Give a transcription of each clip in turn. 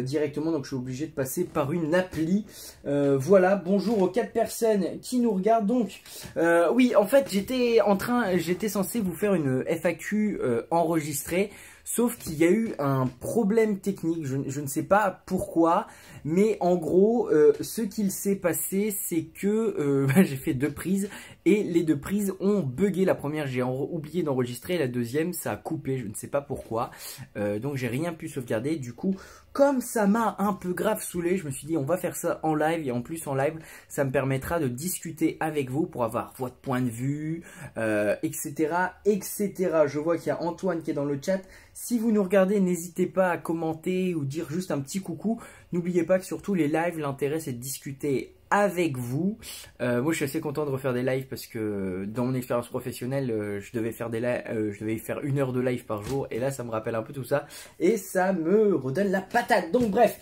directement, donc je suis obligé de passer par une appli. Voilà, bonjour aux 4 personnes qui nous regardent. Donc, oui, en fait, j'étais censé vous faire une FAQ enregistrée. Sauf qu'il y a eu un problème technique, je ne sais pas pourquoi, mais en gros, ce qu'il s'est passé, c'est que j'ai fait 2 prises et les 2 prises ont bugué. La première, j'ai oublié d'enregistrer, la deuxième, ça a coupé, je ne sais pas pourquoi. Donc, j'ai rien pu sauvegarder. Du coup, comme ça m'a un peu grave saoulé, je me suis dit, on va faire ça en live. Et en plus, en live, ça me permettra de discuter avec vous pour avoir votre point de vue, etc., etc. Je vois qu'il y a Antoine qui est dans le chat. Si vous nous regardez, n'hésitez pas à commenter ou dire juste un petit coucou. N'oubliez pas que surtout les lives, l'intérêt c'est de discuter avec vous. Moi je suis assez content de refaire des lives parce que dans mon expérience professionnelle, je devais faire 1 heure de live par jour. Et là ça me rappelle un peu tout ça. Et ça me redonne la patate. Donc bref.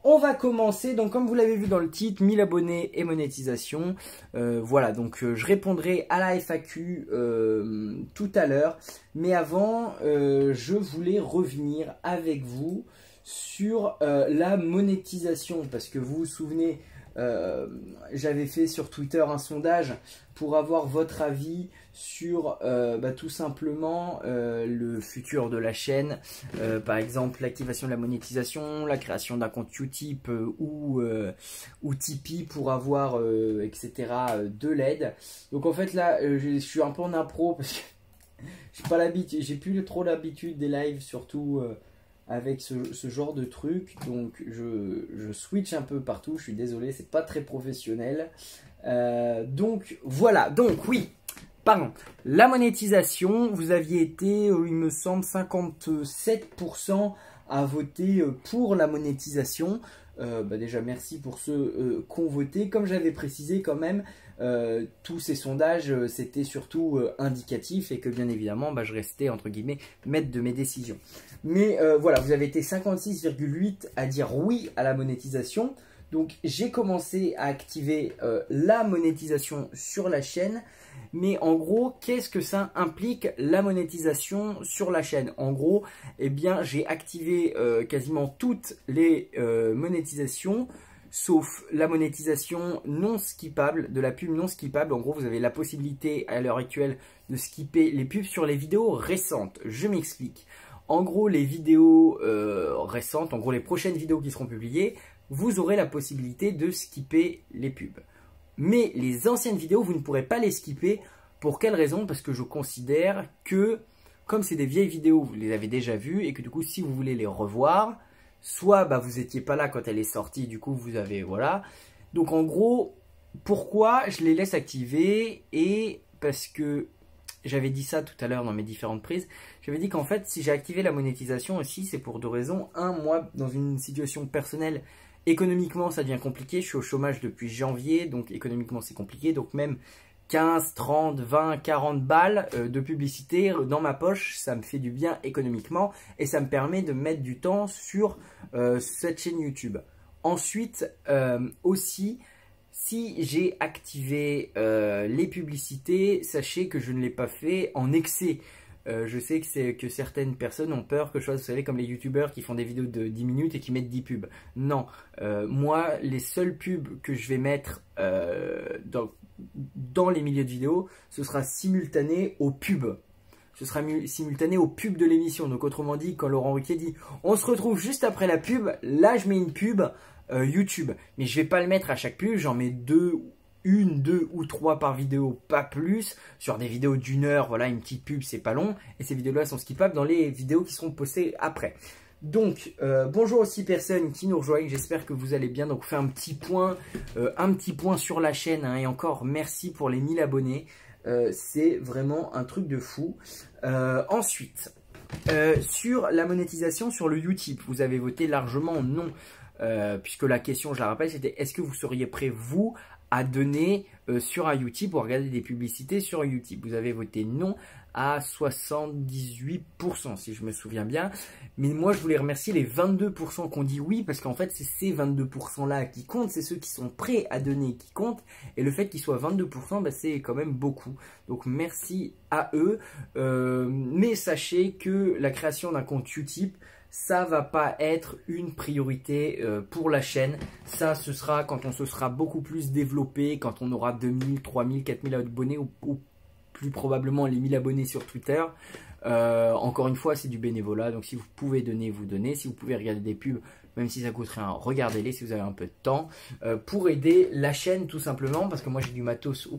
On va commencer, donc comme vous l'avez vu dans le titre, 1000 abonnés et monétisation. Voilà, donc je répondrai à la FAQ tout à l'heure. Mais avant, je voulais revenir avec vous sur la monétisation. Parce que vous vous souvenez, j'avais fait sur Twitter un sondage pour avoir votre avis sur tout simplement le futur de la chaîne, par exemple l'activation de la monétisation, la création d'un compte Utip ou Tipeee pour avoir etc. de l'aide. Donc en fait là je suis un peu en impro parce que j'ai plus trop l'habitude des lives, surtout avec ce genre de truc, donc je switch un peu partout, je suis désolé, c'est pas très professionnel. Donc voilà, donc oui, pardon, la monétisation, vous aviez été, il me semble, 57% à voter pour la monétisation. Déjà merci pour ceux qui ont voté. Comme j'avais précisé quand même, tous ces sondages c'était surtout indicatif et que bien évidemment je restais entre guillemets maître de mes décisions. Mais voilà, vous avez été 56,8 à dire oui à la monétisation. Donc j'ai commencé à activer la monétisation sur la chaîne. Mais en gros, qu'est-ce que ça implique la monétisation sur la chaîne? En gros, eh bien, j'ai activé quasiment toutes les monétisations, sauf la monétisation non skippable, de la pub non skippable. En gros, vous avez la possibilité à l'heure actuelle de skipper les pubs sur les vidéos récentes. Je m'explique. En gros, les vidéos récentes, en gros les prochaines vidéos qui seront publiées, vous aurez la possibilité de skipper les pubs. Mais les anciennes vidéos, vous ne pourrez pas les skipper. Pour quelle raison? Parce que je considère que, comme c'est des vieilles vidéos, vous les avez déjà vues, et que du coup, si vous voulez les revoir, soit vous n'étiez pas là quand elle est sortie, du coup, vous avez, voilà. Donc en gros, pourquoi je les laisse activer? Et parce que j'avais dit ça tout à l'heure dans mes différentes prises, j'avais dit qu'en fait, si j'ai activé la monétisation aussi, c'est pour 2 raisons. Un, moi, dans une situation personnelle, économiquement, ça devient compliqué. Je suis au chômage depuis janvier, donc économiquement, c'est compliqué. Donc même 15, 30, 20, 40 balles de publicité dans ma poche, ça me fait du bien économiquement et ça me permet de mettre du temps sur cette chaîne YouTube. Ensuite, aussi, si j'ai activé les publicités, sachez que je ne l'ai pas fait en excès. Je sais que certaines personnes ont peur que je fasse, vous savez, comme les youtubeurs qui font des vidéos de 10 minutes et qui mettent 10 pubs. Non, moi, les seules pubs que je vais mettre dans les milieux de vidéo, ce sera simultané aux pubs. Ce sera simultané aux pubs de l'émission. Donc autrement dit, quand Laurent Ruquier dit « on se retrouve juste après la pub », là je mets une pub YouTube. Mais je vais pas le mettre à chaque pub, j'en mets 2 ou 3 par vidéo, pas plus. Sur des vidéos d'1 heure, voilà, une petite pub, c'est pas long. Et ces vidéos-là sont skippables dans les vidéos qui seront postées après. Donc, bonjour aux 6 personnes qui nous rejoignent. J'espère que vous allez bien. Donc, on fait un petit point sur la chaîne. Hein, et encore, merci pour les 1000 abonnés. C'est vraiment un truc de fou. Ensuite, sur la monétisation sur le Utip, vous avez voté largement non. Puisque la question, je la rappelle, c'était est-ce que vous seriez prêt, vous, à donner sur un Utip pour regarder des publicités sur un Utip? Vous avez voté non à 78% si je me souviens bien. Mais moi je voulais remercier les 22% qui ont dit oui, parce qu'en fait c'est ces 22% là qui comptent, c'est ceux qui sont prêts à donner qui comptent. Et le fait qu'ils soient 22%, c'est quand même beaucoup. Donc merci à eux. Mais sachez que la création d'un compte Utip, ça va pas être une priorité pour la chaîne. Ça, ce sera quand on se sera beaucoup plus développé, quand on aura 2000, 3000, 4000 abonnés ou plus probablement les 1000 abonnés sur Twitter. Encore une fois, c'est du bénévolat, donc si vous pouvez donner, vous donnez. Si vous pouvez regarder des pubs, même si ça coûte rien, regardez-les si vous avez un peu de temps pour aider la chaîne tout simplement, parce que moi j'ai du matos.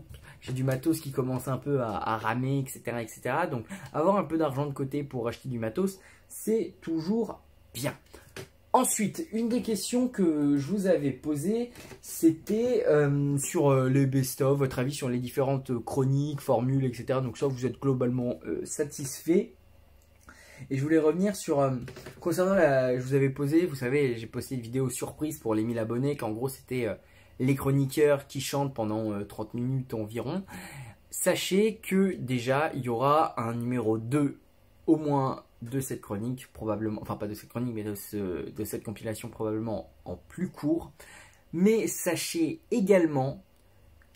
J'ai du matos qui commence un peu à ramer, etc., etc. Donc, avoir un peu d'argent de côté pour acheter du matos, c'est toujours bien. Ensuite, une des questions que je vous avais posées, c'était sur les best-of, votre avis sur les différentes chroniques, formules, etc. Donc ça, vous êtes globalement satisfait. Et je voulais revenir sur, concernant je vous avais posé, vous savez, j'ai posté une vidéo surprise pour les 1000 abonnés, qu'en gros c'était les chroniqueurs qui chantent pendant 30 minutes environ. Sachez que déjà, il y aura un numéro 2 au moins de cette chronique, probablement, enfin pas de cette chronique, mais de cette compilation probablement en plus court. Mais sachez également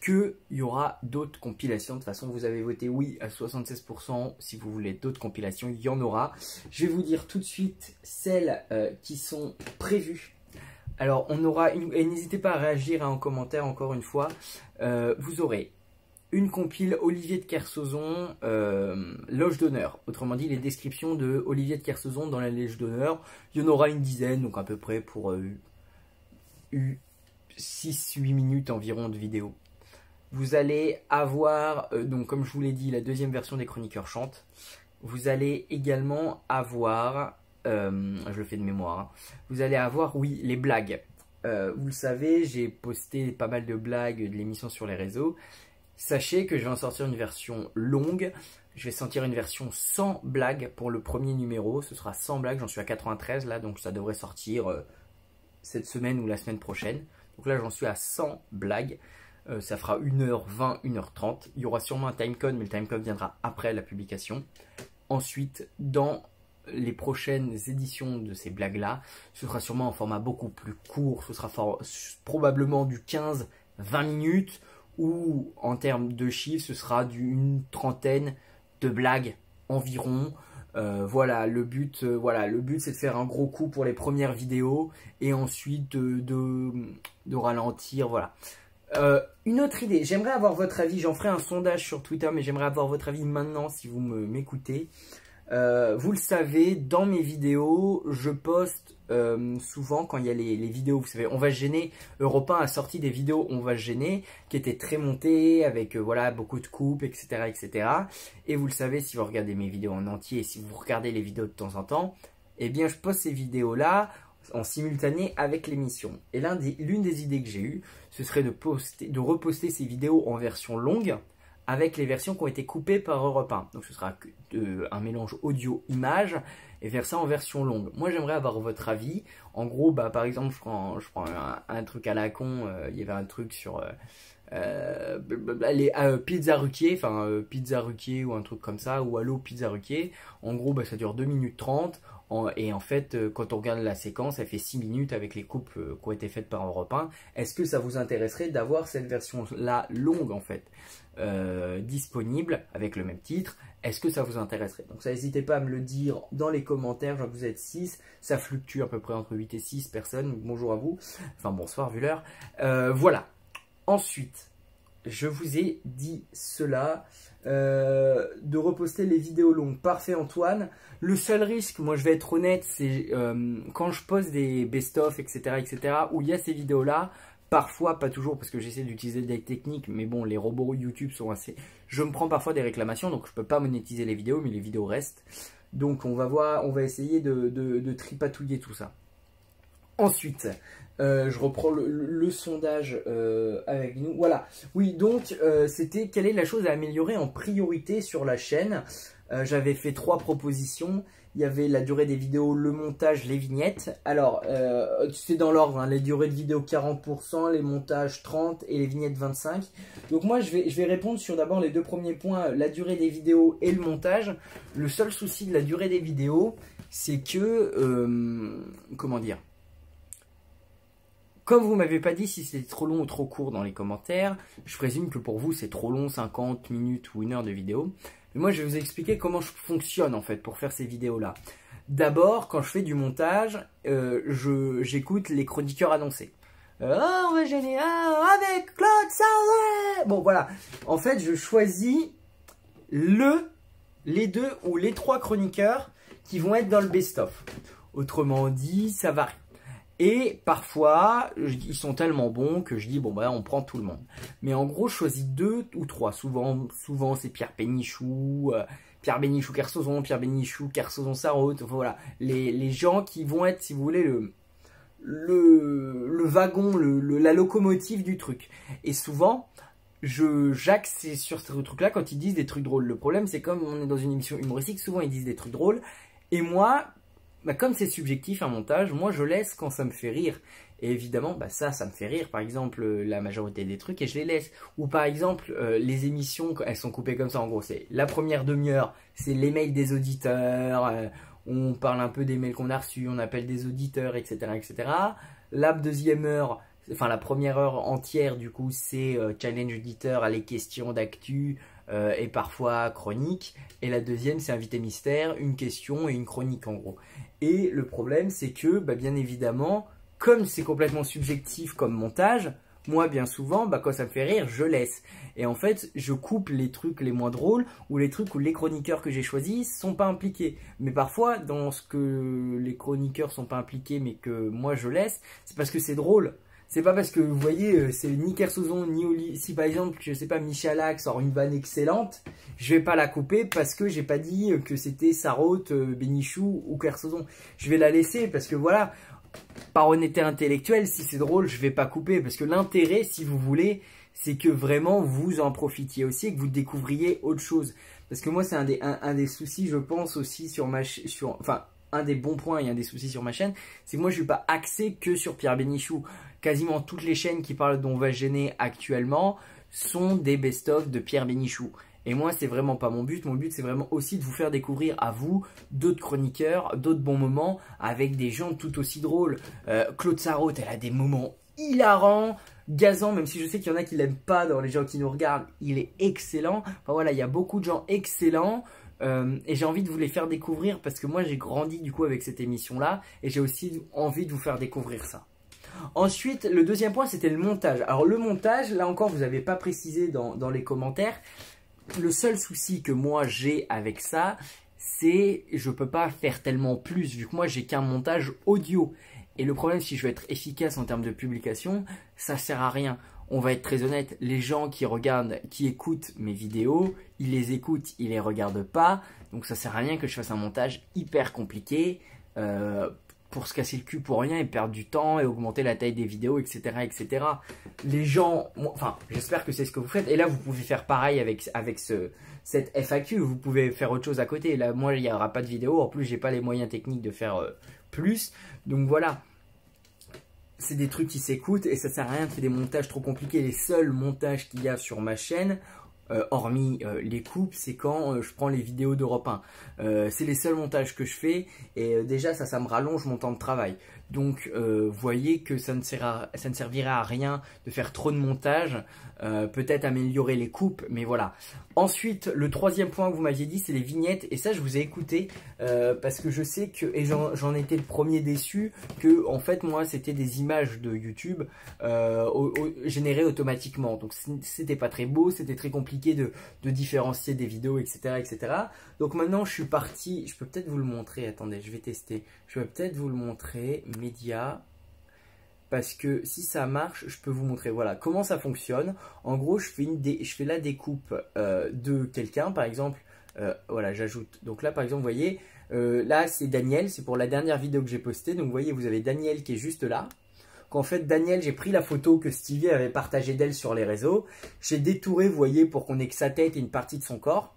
qu'il y aura d'autres compilations. De toute façon, vous avez voté oui à 76%. Si vous voulez d'autres compilations, il y en aura. Je vais vous dire tout de suite celles qui sont prévues. Alors, on aura une... Et n'hésitez pas à réagir en commentaire, encore une fois. Vous aurez une compile Olivier de Kersauzon, loge d'honneur. Autrement dit, les descriptions de Olivier de Kersauzon dans la loge d'honneur. Il y en aura une dizaine, donc à peu près pour 6-8 minutes environ de vidéo. Vous allez avoir, donc comme je vous l'ai dit, la deuxième version des chroniqueurs chantent. Vous allez également avoir... je le fais de mémoire. Hein. Vous allez avoir, oui, les blagues. Vous le savez, j'ai posté pas mal de blagues de l'émission sur les réseaux. Sachez que je vais en sortir une version longue. Je vais sortir une version sans blagues pour le premier numéro. Ce sera sans blagues, j'en suis à 93 là, donc ça devrait sortir cette semaine ou la semaine prochaine. Donc là, j'en suis à 100 blagues. Ça fera 1h20, 1h30. Il y aura sûrement un timecode, mais le timecode viendra après la publication. Ensuite, dans les prochaines éditions de ces blagues-là, ce sera sûrement en format beaucoup plus court. Ce sera probablement du 15-20 minutes ou en termes de chiffres, ce sera d'une trentaine de blagues environ. Voilà, le but c'est de faire un gros coup pour les premières vidéos et ensuite de ralentir. Voilà. Une autre idée, j'aimerais avoir votre avis. J'en ferai un sondage sur Twitter, mais j'aimerais avoir votre avis maintenant si vous m'écoutez. Vous le savez, dans mes vidéos, je poste souvent quand il y a les vidéos, vous savez, On va se gêner. Europe 1 a sorti des vidéos On va se gêner qui étaient très montées avec voilà beaucoup de coupes, etc., etc. Et vous le savez, si vous regardez mes vidéos en entier, si vous regardez les vidéos de temps en temps, eh bien je poste ces vidéos-là en simultané avec l'émission. Et l'une des idées que j'ai eues, ce serait de reposter ces vidéos en version longue, avec les versions qui ont été coupées par Europe 1. Donc ce sera un mélange audio-image et faire ça en version longue. Moi j'aimerais avoir votre avis. En gros, bah, par exemple, je prends un truc à la con. Il y avait un truc sur les Pizza Ruquier, enfin Pizza Ruquier ou un truc comme ça, ou Allo Pizza Ruquier. En gros, bah, ça dure 2 minutes 30. Et en fait, quand on regarde la séquence, elle fait 6 minutes avec les coupes qui ont été faites par Europe 1. Est-ce que ça vous intéresserait d'avoir cette version-là longue, en fait, disponible, avec le même titre? Est-ce que ça vous intéresserait? Donc ça, n'hésitez pas à me le dire dans les commentaires. Je vois que vous êtes 6. Ça fluctue à peu près entre 8 et 6 personnes. Bonjour à vous. Enfin, bonsoir, vu l'heure. Voilà. Ensuite, je vous ai dit cela. De reposter les vidéos longues. Parfait, Antoine. Le seul risque, moi je vais être honnête, c'est quand je poste des best-of, etc., etc., où il y a ces vidéos-là, parfois, pas toujours, parce que j'essaie d'utiliser des techniques, mais bon, les robots YouTube sont assez... Je me prends parfois des réclamations, donc je peux pas monétiser les vidéos, mais les vidéos restent. Donc on va voir, on va essayer de tripatouiller tout ça. Ensuite, je reprends le sondage avec nous. Voilà. Oui, donc c'était quelle est la chose à améliorer en priorité sur la chaîne. J'avais fait 3 propositions. Il y avait la durée des vidéos, le montage, les vignettes. Alors, c'est dans l'ordre, hein, les durées de vidéo 40%, les montages 30% et les vignettes 25%. Donc moi, je vais répondre sur d'abord les 2 premiers points, la durée des vidéos et le montage. Le seul souci de la durée des vidéos, c'est que, comment dire, comme vous ne m'avez pas dit si c'était trop long ou trop court dans les commentaires, je présume que pour vous c'est trop long, 50 minutes ou 1 heure de vidéo. Mais moi je vais vous expliquer comment je fonctionne en fait pour faire ces vidéos-là. D'abord, quand je fais du montage, j'écoute les chroniqueurs annoncés. On va gêner avec Claude Sardet. Bon, voilà. En fait, je choisis les 2 ou les 3 chroniqueurs qui vont être dans le best-of. Autrement dit, ça varie. Et parfois, ils sont tellement bons que je dis, bon, bah, on prend tout le monde. Mais en gros, je choisis 2 ou 3. Souvent c'est Pierre Bénichou, Kersozon, Pierre Bénichou, Kersozon Sarraute. Enfin, voilà. Les gens qui vont être, si vous voulez, le wagon, la locomotive du truc. Et souvent, j'axe sur ce truc-là quand ils disent des trucs drôles. Le problème, c'est comme on est dans une émission humoristique, souvent ils disent des trucs drôles. Et moi, bah, comme c'est subjectif un montage, moi je laisse quand ça me fait rire. Et évidemment, bah, ça me fait rire, par exemple, la majorité des trucs, et je les laisse. Ou par exemple, les émissions, elles sont coupées comme ça, en gros, c'est la première demi-heure, c'est les mails des auditeurs, on parle un peu des mails qu'on a reçus, on appelle des auditeurs, etc. etc. La deuxième heure, enfin la première heure entière, du coup, c'est challenge auditeur, les questions d'actu, et parfois chronique. Et la deuxième, c'est invité mystère, une question et une chronique, en gros. Et le problème, c'est que, bah, bien évidemment, comme c'est complètement subjectif comme montage, moi, bien souvent, bah, quand ça me fait rire, je laisse. Et en fait, je coupe les trucs les moins drôles ou les trucs où les chroniqueurs que j'ai choisis sont pas impliqués. Mais parfois, dans ce que les chroniqueurs sont pas impliqués, mais que moi je laisse, c'est parce que c'est drôle. C'est pas parce que, vous voyez, c'est ni Kersozon, ni Oli. Si par exemple, je sais pas, Michalak sort une vanne excellente, je vais pas la couper parce que j'ai pas dit que c'était Sarraute, Bénichou ou Kersozon. Je vais la laisser parce que voilà, par honnêteté intellectuelle, si c'est drôle, je vais pas couper. Parce que l'intérêt, si vous voulez, c'est que vraiment vous en profitiez aussi et que vous découvriez autre chose. Parce que moi, c'est un des soucis, je pense, aussi sur ma chaîne, enfin, un des bons points et un des soucis sur ma chaîne, c'est que moi, je suis pas axé que sur Pierre Bénichou. Quasiment toutes les chaînes qui parlent d'On va gêner actuellement sont des best-of de Pierre Bénichou. Et moi, c'est vraiment pas mon but. Mon but, c'est vraiment aussi de vous faire découvrir à vous d'autres chroniqueurs, d'autres bons moments avec des gens tout aussi drôles. Claude Sarraute, elle a des moments hilarants. Gazan, même si je sais qu'il y en a qui l'aiment pas dans les gens qui nous regardent, il est excellent. Enfin voilà, il y a beaucoup de gens excellents. Et j'ai envie de vous les faire découvrir parce que moi, j'ai grandi du coup avec cette émission-là. Et j'ai aussi envie de vous faire découvrir ça. Ensuite, le deuxième point, c'était le montage. Alors le montage, là encore, vous n'avez pas précisé dans les commentaires. Le seul souci que moi j'ai avec ça, c'est je peux pas faire tellement plus vu que moi j'ai qu'un montage audio. Et le problème, si je veux être efficace en termes de publication, ça sert à rien. On va être très honnête, les gens qui regardent, qui écoutent mes vidéos, ils les écoutent, ils les regardent pas. Donc ça sert à rien que je fasse un montage hyper compliqué pour se casser le cul pour rien et perdre du temps et augmenter la taille des vidéos, etc. etc. Les gens, enfin, j'espère que c'est ce que vous faites. Et là, vous pouvez faire pareil avec cette FAQ. Vous pouvez faire autre chose à côté. Là, moi, il n'y aura pas de vidéo. En plus, j'ai pas les moyens techniques de faire plus. Donc voilà. C'est des trucs qui s'écoutent et ça sert à rien de faire des montages trop compliqués. Les seuls montages qu'il y a sur ma chaîne, hormis les coupes, c'est quand je prends les vidéos d'Europe 1. C'est les seuls montages que je fais et déjà ça me rallonge mon temps de travail. Donc voyez que ça ne servira à rien de faire trop de montage, peut-être améliorer les coupes, mais voilà. Ensuite, le troisième point que vous m'aviez dit, c'est les vignettes et ça je vous ai écouté parce que je sais que, et j'en étais le premier déçu, que en fait moi c'était des images de YouTube générées automatiquement. Donc c'était pas très beau, c'était très compliqué de différencier des vidéos, etc., etc. Donc maintenant, je suis parti. Je peux peut-être vous le montrer. Attendez, je vais tester. Je vais peut-être vous le montrer. Média. Parce que si ça marche, je peux vous montrer. Voilà comment ça fonctionne. En gros, je fais la découpe de quelqu'un. Par exemple, voilà, j'ajoute. Donc là, par exemple, vous voyez, là, c'est Daniel. C'est pour la dernière vidéo que j'ai postée. Donc vous voyez, vous avez Daniel qui est juste là. Qu'en fait, Daniel, j'ai pris la photo que Stevie avait partagée d'elle sur les réseaux. J'ai détouré, vous voyez, pour qu'on ait que sa tête et une partie de son corps.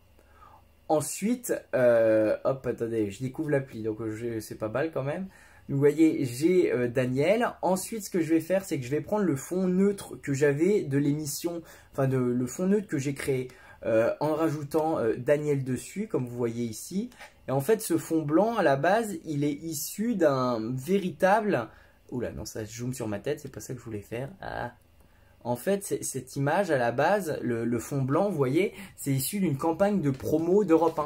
Ensuite, hop, attendez, je découvre l'appli, donc c'est pas mal quand même. Vous voyez, j'ai Daniel. Ensuite, ce que je vais faire, c'est que je vais prendre le fond neutre que j'avais de l'émission, enfin le fond neutre que j'ai créé, en rajoutant Daniel dessus, comme vous voyez ici. Et en fait, ce fond blanc, à la base, il est issu d'un véritable... Oula, non, ça zoome sur ma tête, c'est pas ça que je voulais faire. Ah. En fait, cette image, à la base, le fond blanc, vous voyez, c'est issu d'une campagne de promo d'Europe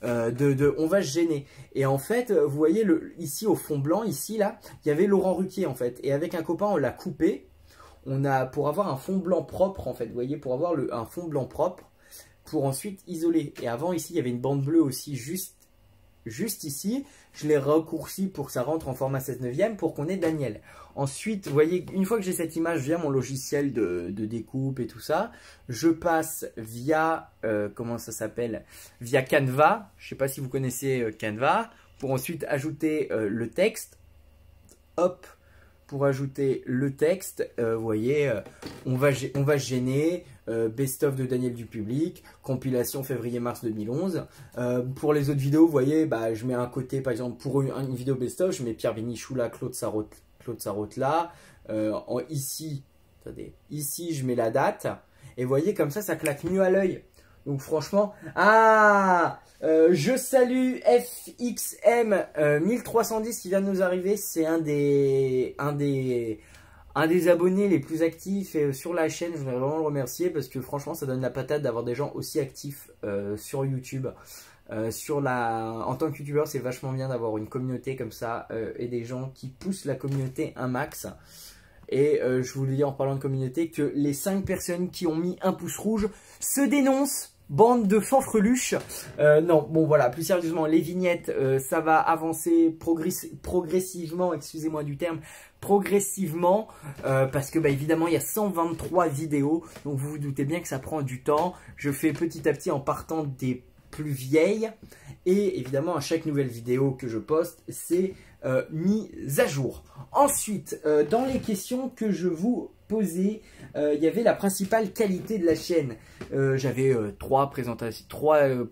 1. on va se gêner. Et en fait, vous voyez ici au fond blanc, ici là, il y avait Laurent Ruquier en fait. Et avec un copain, on l'a coupé. Pour avoir un fond blanc propre en fait, vous voyez, pour avoir un fond blanc propre, pour ensuite isoler. Et avant ici, il y avait une bande bleue aussi juste ici. Je l'ai raccourci pour que ça rentre en format 16/9 pour qu'on ait Daniel. Ensuite, vous voyez, une fois que j'ai cette image via mon logiciel de découpe et tout ça, je passe via, comment ça s'appelle, via Canva. Je ne sais pas si vous connaissez Canva. Pour ensuite ajouter le texte. Hop, pour ajouter le texte, vous voyez, on va se gêner. Best-of de Daniel du public, compilation février-mars 2011. Pour les autres vidéos, vous voyez, bah, je mets un côté, par exemple, pour une vidéo best-of, je mets Pierre Bénichou là, Claude Sarraute là. Ici, attendez, ici, je mets la date. Et vous voyez, comme ça claque mieux à l'œil. Donc franchement, je salue FXM 1310 qui vient de nous arriver. C'est un des abonnés les plus actifs sur la chaîne. Je voudrais vraiment le remercier parce que franchement ça donne la patate d'avoir des gens aussi actifs sur YouTube. En tant que youtubeur, c'est vachement bien d'avoir une communauté comme ça et des gens qui poussent la communauté un max. Et je vous le dis en parlant de communauté que les 5 personnes qui ont mis un pouce rouge se dénoncent. Bande de fanfreluches. Non, bon voilà, plus sérieusement, les vignettes, ça va avancer progressivement, excusez-moi du terme, progressivement, parce que bah, évidemment il y a 123 vidéos, donc vous vous doutez bien que ça prend du temps. Je fais petit à petit en partant des plus vieilles, et évidemment à chaque nouvelle vidéo que je poste, c'est mis à jour. Ensuite, dans les questions que je vous posais, il y avait la principale qualité de la chaîne. J'avais 3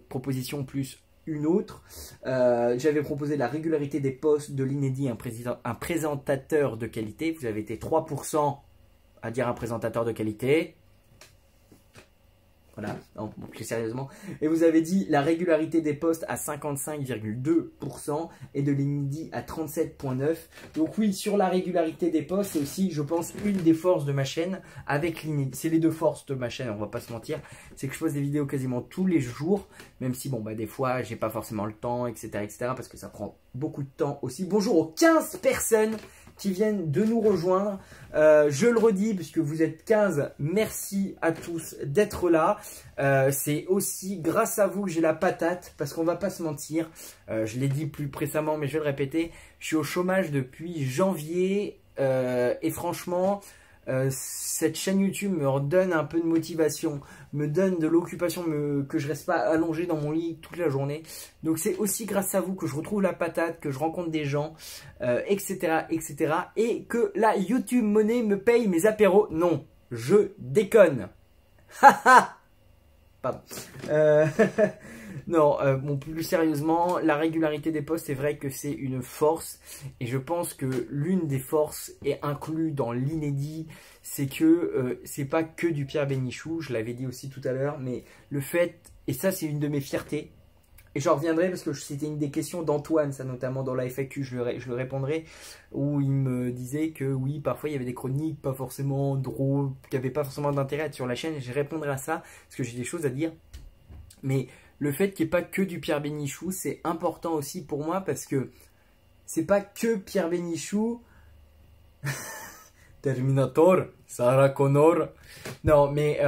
propositions plus une autre. J'avais proposé la régularité des posts, de l'inédit, un présentateur de qualité. Vous avez été 3% à dire un présentateur de qualité. Voilà, non, bon, plus sérieusement. Et vous avez dit la régularité des posts à 55,2% et de l'inédit à 37,9%. Donc oui, sur la régularité des posts, c'est aussi, je pense, une des forces de ma chaîne avec l'inédit. C'est les deux forces de ma chaîne, on va pas se mentir. C'est que je pose des vidéos quasiment tous les jours, même si, bon, bah, des fois, j'ai pas forcément le temps, etc., parce que ça prend beaucoup de temps aussi. Bonjour aux 15 personnes qui viennent de nous rejoindre. Je le redis, puisque vous êtes 15, merci à tous d'être là. C'est aussi grâce à vous que j'ai la patate, parce qu'on va pas se mentir. Je l'ai dit plus précemment, mais je vais le répéter. Je suis au chômage depuis janvier, et franchement, cette chaîne YouTube me redonne un peu de motivation, me donne de l'occupation, que je reste pas allongé dans mon lit toute la journée. Donc c'est aussi grâce à vous que je retrouve la patate, que je rencontre des gens, etc., etc. Et que la YouTube Money me paye mes apéros. Non, je déconne. Haha. Pardon. Non, bon, plus sérieusement, la régularité des posts, c'est vrai que c'est une force. Et je pense que l'une des forces est inclue dans l'inédit, c'est que c'est pas que du Pierre Bénichou, je l'avais dit aussi tout à l'heure, mais le fait, et ça c'est une de mes fiertés, et j'en reviendrai parce que c'était une des questions d'Antoine, ça notamment dans la FAQ, je le répondrai, où il me disait que oui, parfois il y avait des chroniques pas forcément drôles, qui n'avaient pas forcément d'intérêt à être sur la chaîne, et je répondrai à ça, parce que j'ai des choses à dire. Mais le fait qu'il n'y ait pas que du Pierre Bénichou, c'est important aussi pour moi, parce que c'est pas que Pierre Bénichou. Terminator, Sarah Connor. Non, mais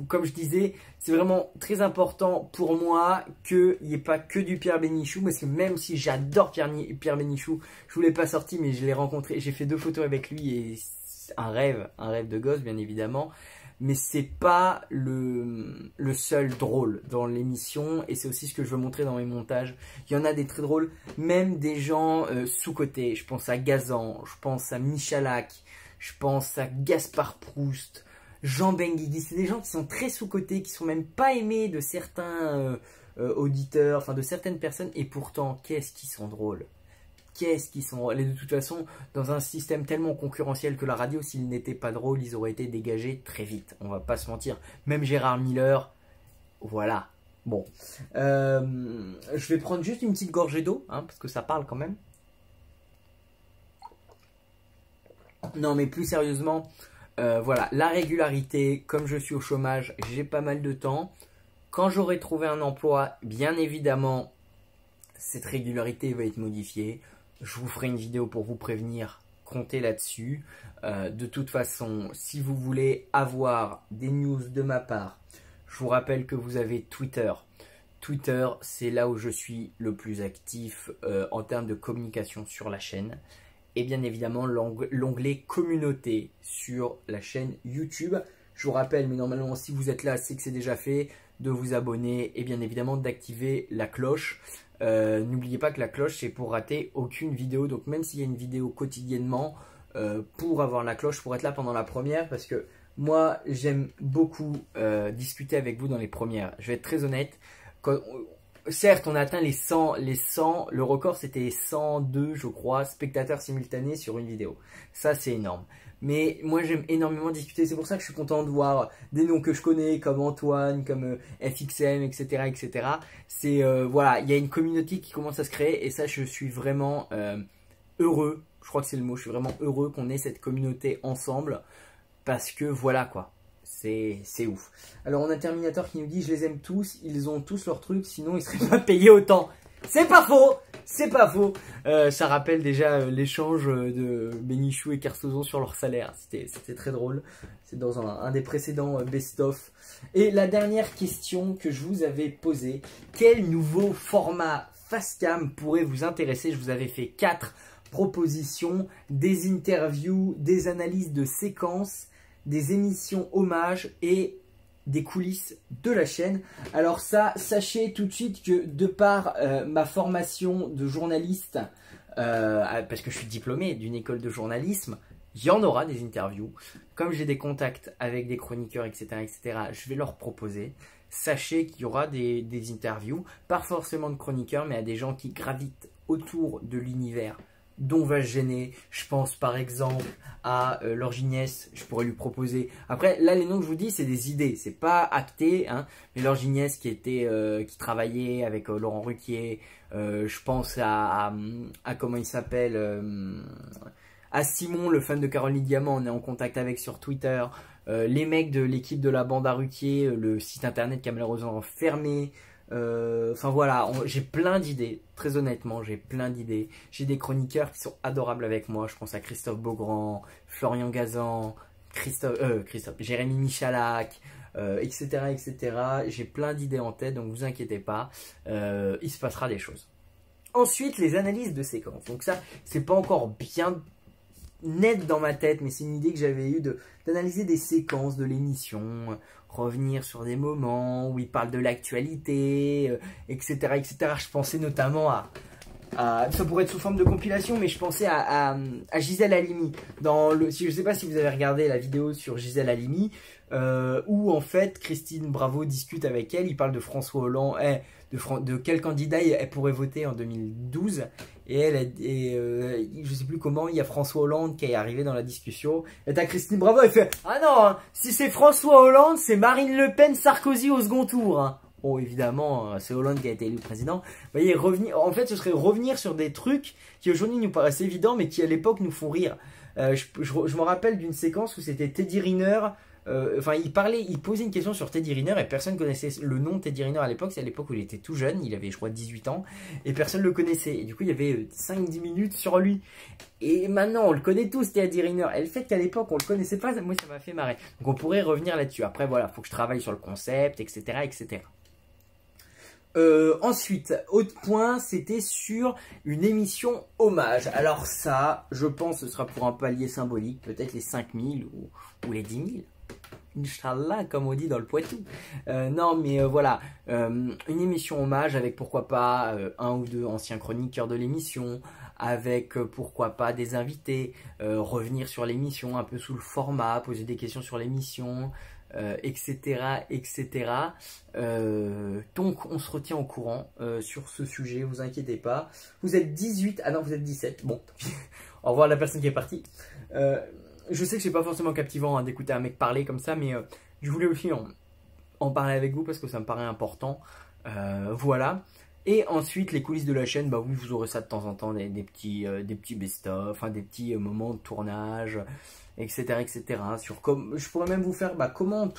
comme je disais, c'est vraiment très important pour moi qu'il n'y ait pas que du Pierre Bénichou, parce que même si j'adore Pierre Bénichou, je ne vous l'ai pas sorti, mais je l'ai rencontré, j'ai fait 2 photos avec lui et c'est un rêve de gosse, bien évidemment. Mais c'est pas le seul drôle dans l'émission, et c'est aussi ce que je veux montrer dans mes montages. Il y en a des très drôles, même des gens sous-cotés. Je pense à Gazan, je pense à Michalak, je pense à Gaspard Proust, Jean Benguigui. C'est des gens qui sont très sous-cotés, qui sont même pas aimés de certains auditeurs, enfin de certaines personnes, et pourtant, qu'est-ce qu'ils sont drôles. Qu'est-ce qu'ils sont drôles. Et de toute façon, dans un système tellement concurrentiel que la radio, s'ils n'étaient pas drôles, ils auraient été dégagés très vite. On va pas se mentir. Même Gérard Miller, voilà. Bon, je vais prendre juste une petite gorgée d'eau, hein, parce que ça parle quand même. Non, mais plus sérieusement, voilà, la régularité, comme je suis au chômage, j'ai pas mal de temps. Quand j'aurai trouvé un emploi, bien évidemment, cette régularité va être modifiée. Je vous ferai une vidéo pour vous prévenir, comptez là-dessus. De toute façon, si vous voulez avoir des news de ma part, je vous rappelle que vous avez Twitter. Twitter, c'est là où je suis le plus actif en termes de communication sur la chaîne. Et bien évidemment, l'onglet communauté sur la chaîne YouTube. Je vous rappelle, mais normalement, si vous êtes là, c'est que c'est déjà fait, de vous abonner et bien évidemment d'activer la cloche. N'oubliez pas que la cloche, c'est pour rater aucune vidéo. Donc même s'il y a une vidéo quotidiennement, pour avoir la cloche, pour être là pendant la première, parce que moi, j'aime beaucoup discuter avec vous dans les premières. Je vais être très honnête. Certes, on a atteint les 100, le record c'était 102, je crois, spectateurs simultanés sur une vidéo. Ça, c'est énorme. Mais moi, j'aime énormément discuter. C'est pour ça que je suis content de voir des noms que je connais, comme Antoine, comme FXM, etc., etc. C'est, voilà, il y a une communauté qui commence à se créer. Et ça, je suis vraiment heureux. Je crois que c'est le mot. Je suis vraiment heureux qu'on ait cette communauté ensemble. Parce que, voilà, quoi. C'est ouf. Alors, on a Terminator qui nous dit « Je les aime tous. Ils ont tous leurs trucs. Sinon, ils seraient pas payés autant. » C'est pas faux. C'est pas faux. Ça rappelle déjà l'échange de Benichou et Kersozon sur leur salaire. C'était très drôle. C'est dans un des précédents best-of. Et la dernière question que je vous avais posée. Quel nouveau format Facecam pourrait vous intéresser? Je vous avais fait 4 propositions. Des interviews, des analyses de séquences, des émissions hommages et des coulisses de la chaîne. Alors ça, sachez tout de suite que de par ma formation de journaliste, parce que je suis diplômé d'une école de journalisme, il y en aura des interviews. Comme j'ai des contacts avec des chroniqueurs, etc., etc., je vais leur proposer. Sachez qu'il y aura des interviews, pas forcément de chroniqueurs, mais à des gens qui gravitent autour de l'univers dont va se gêner. Je pense par exemple à Lorginès, je pourrais lui proposer. Après, là, les noms que je vous dis, c'est des idées, c'est pas acté, hein. Mais Lorginès qui travaillait avec Laurent Ruquier, je pense à comment il s'appelle, à Simon, le fan de Caroline Diamant, on est en contact avec sur Twitter. Les mecs de l'équipe de la bande à Ruquier, le site internet qui a malheureusement fermé. Enfin voilà, j'ai plein d'idées, très honnêtement, j'ai plein d'idées. J'ai des chroniqueurs qui sont adorables avec moi, je pense à Christophe Beaugrand, Florian Gazan, Jérémy Michalak, etc., etc. J'ai plein d'idées en tête, donc vous inquiétez pas, il se passera des choses. Ensuite, les analyses de séquences. Donc ça, c'est pas encore bien net dans ma tête, mais c'est une idée que j'avais eue d'analyser des séquences de l'émission, revenir sur des moments où il parle de l'actualité, etc., etc. Je pensais notamment ça pourrait être sous forme de compilation, mais je pensais à Gisèle Halimi. Je ne sais pas si vous avez regardé la vidéo sur Gisèle Halimi, où en fait Christine Bravo discute avec elle, il parle de François Hollande, de quel candidat elle pourrait voter en 2012. Et je sais plus comment, il y a François Hollande qui est arrivé dans la discussion. Et t'as Christine Bravo, elle fait « Ah non, hein, si c'est François Hollande, c'est Marine Le Pen, Sarkozy au second tour. Hein. » Bon, évidemment, c'est Hollande qui a été élu président. Vous voyez, en fait, ce serait revenir sur des trucs qui aujourd'hui nous paraissent évidents, mais qui à l'époque nous font rire. Je me rappelle d'une séquence où c'était Teddy Riner. Enfin, il posait une question sur Teddy Riner et personne connaissait le nom de Teddy Riner à l'époque. C'est à l'époque où il était tout jeune, il avait je crois 18 ans et personne ne le connaissait. Et du coup, il y avait 5-10 minutes sur lui. Et maintenant, on le connaît tous, Teddy Riner. Et le fait qu'à l'époque, on le connaissait pas, moi, ça m'a fait marrer. Donc, on pourrait revenir là-dessus. Après, voilà, il faut que je travaille sur le concept, etc., etc. Ensuite, autre point, c'était sur une émission hommage. Alors ça, je pense, ce sera pour un palier symbolique, peut-être les 5000 ou les 10 000. Inch'Allah, comme on dit dans le Poitou. Non, mais voilà, une émission hommage avec pourquoi pas un ou deux anciens chroniqueurs de l'émission, avec pourquoi pas des invités, revenir sur l'émission un peu sous le format, poser des questions sur l'émission, etc., etc. Donc, on se retient au courant sur ce sujet, vous inquiétez pas. Vous êtes 18, ah non, vous êtes 17. Bon, au revoir la personne qui est partie. Je sais que c'est pas forcément captivant hein, d'écouter un mec parler comme ça, mais je voulais aussi en parler avec vous parce que ça me paraît important. Voilà. Et ensuite, les coulisses de la chaîne, bah oui, vous aurez ça de temps en temps, des petits best-of, enfin, des petits moments de tournage, etc., etc. Je pourrais même vous faire comment